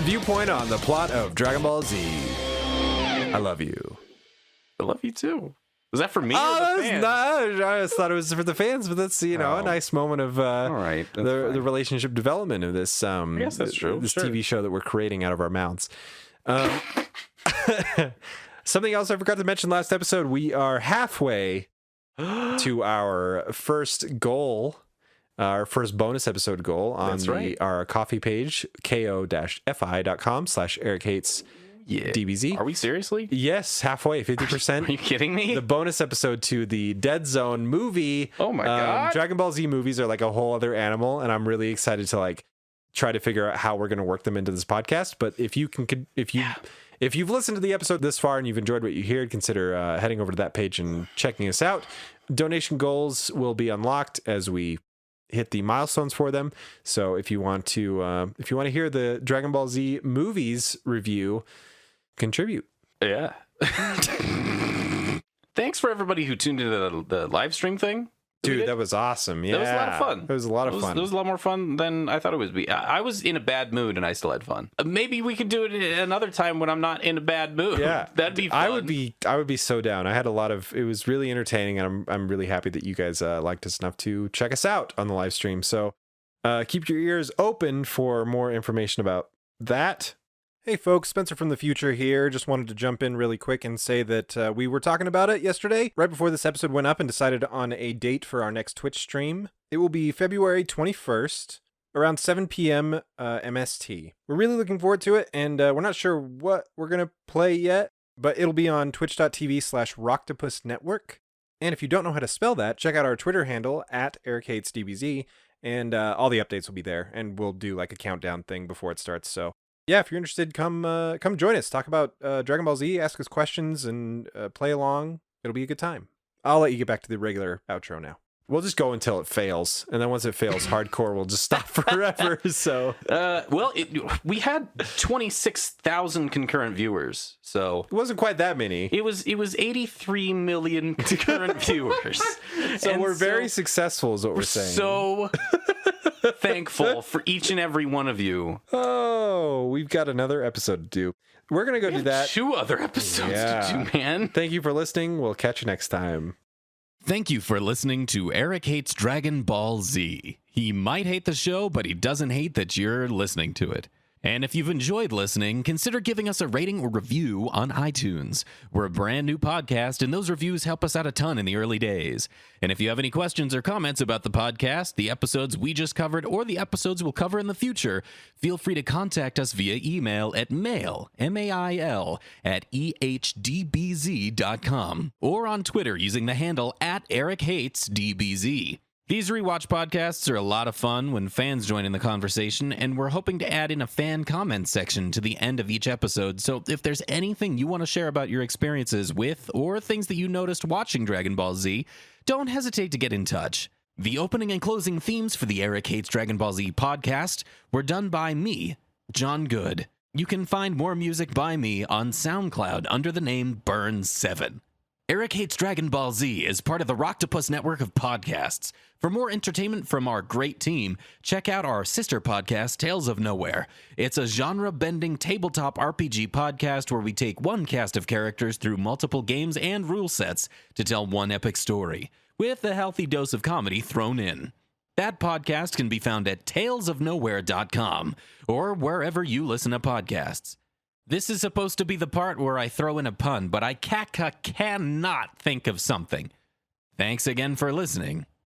Speaker 2: viewpoint on the plot of Dragon Ball Z. I love you.
Speaker 1: I love you too. Was that for me?
Speaker 2: Oh,
Speaker 1: or the fans?
Speaker 2: I just thought it was for the fans, but that's a nice moment of
Speaker 1: all right,
Speaker 2: the relationship development of this.
Speaker 1: I guess that's true.
Speaker 2: This TV show that we're creating out of our mouths. Something else I forgot to mention last episode: we are halfway to our first goal. Our first bonus episode goal on our coffee page, ko-fi.com/EricHatesDBZ.
Speaker 1: DBZ. Are we seriously?
Speaker 2: Yes, halfway, 50%.
Speaker 1: Are you kidding me?
Speaker 2: The bonus episode to the Dead Zone movie.
Speaker 1: Oh my God.
Speaker 2: Dragon Ball Z movies are like a whole other animal, and I'm really excited to like try to figure out how we're going to work them into this podcast. But if you've listened to the episode this far and you've enjoyed what you hear, consider heading over to that page and checking us out. Donation goals will be unlocked as we hit the milestones for them. So if you want to hear the Dragon Ball Z movies review, contribute.
Speaker 1: Yeah. Thanks for everybody who tuned into the live stream thing.
Speaker 2: Dude, that was awesome. Yeah.
Speaker 1: That was a lot of fun.
Speaker 2: It was a lot of fun.
Speaker 1: It was a lot more fun than I thought it would be. I was in a bad mood and I still had fun. Maybe we could do it another time when I'm not in a bad mood.
Speaker 2: Yeah.
Speaker 1: That'd be fun.
Speaker 2: I would be so down. I had it was really entertaining, and I'm really happy that you guys liked us enough to check us out on the live stream. So keep your ears open for more information about that. Hey folks, Spencer from the future here. Just wanted to jump in really quick and say that we were talking about it yesterday, right before this episode went up, and decided on a date for our next Twitch stream. It will be February 21st, around 7 p.m. MST. We're really looking forward to it, and we're not sure what we're going to play yet. But it'll be on twitch.tv/Rocktopusnetwork. And if you don't know how to spell that, check out our Twitter handle at EricHatesDBZ, and all the updates will be there. And we'll do like a countdown thing before it starts. So yeah, if you're interested, come join us. Talk about Dragon Ball Z, ask us questions, and play along. It'll be a good time. I'll let you get back to the regular outro now. We'll just go until it fails, and then once it fails, hardcore will just stop forever. So,
Speaker 1: we had 26,000 concurrent viewers, so
Speaker 2: it wasn't quite that many.
Speaker 1: It was 83 million concurrent viewers.
Speaker 2: So we're very successful, is what we're saying.
Speaker 1: So thankful for each and every one of you.
Speaker 2: Oh, we've got another episode to do. We're gonna go do that.
Speaker 1: 2 other episodes to do, man.
Speaker 2: Thank you for listening. We'll catch you next time.
Speaker 3: Thank you for listening to Eric Hates Dragon Ball Z. He might hate the show, but he doesn't hate that you're listening to it. And if you've enjoyed listening, consider giving us a rating or review on iTunes. We're a brand new podcast, and those reviews help us out a ton in the early days. And if you have any questions or comments about the podcast, the episodes we just covered, or the episodes we'll cover in the future, feel free to contact us via email at mail, M-A-I-L, at ehdbz.com, or on Twitter using the handle at EricHatesDBZ. These rewatch podcasts are a lot of fun when fans join in the conversation, and we're hoping to add in a fan comment section to the end of each episode, so if there's anything you want to share about your experiences with, or things that you noticed watching Dragon Ball Z, don't hesitate to get in touch. The opening and closing themes for the Eric Hates Dragon Ball Z podcast were done by me, John Good. You can find more music by me on SoundCloud under the name Burn7. Eric Hates Dragon Ball Z is part of the Rocktopus network of podcasts. For more entertainment from our great team, check out our sister podcast, Tales of Nowhere. It's a genre-bending tabletop RPG podcast where we take one cast of characters through multiple games and rule sets to tell one epic story, with a healthy dose of comedy thrown in. That podcast can be found at talesofnowhere.com or wherever you listen to podcasts. This is supposed to be the part where I throw in a pun, but I cannot think of something. Thanks again for listening.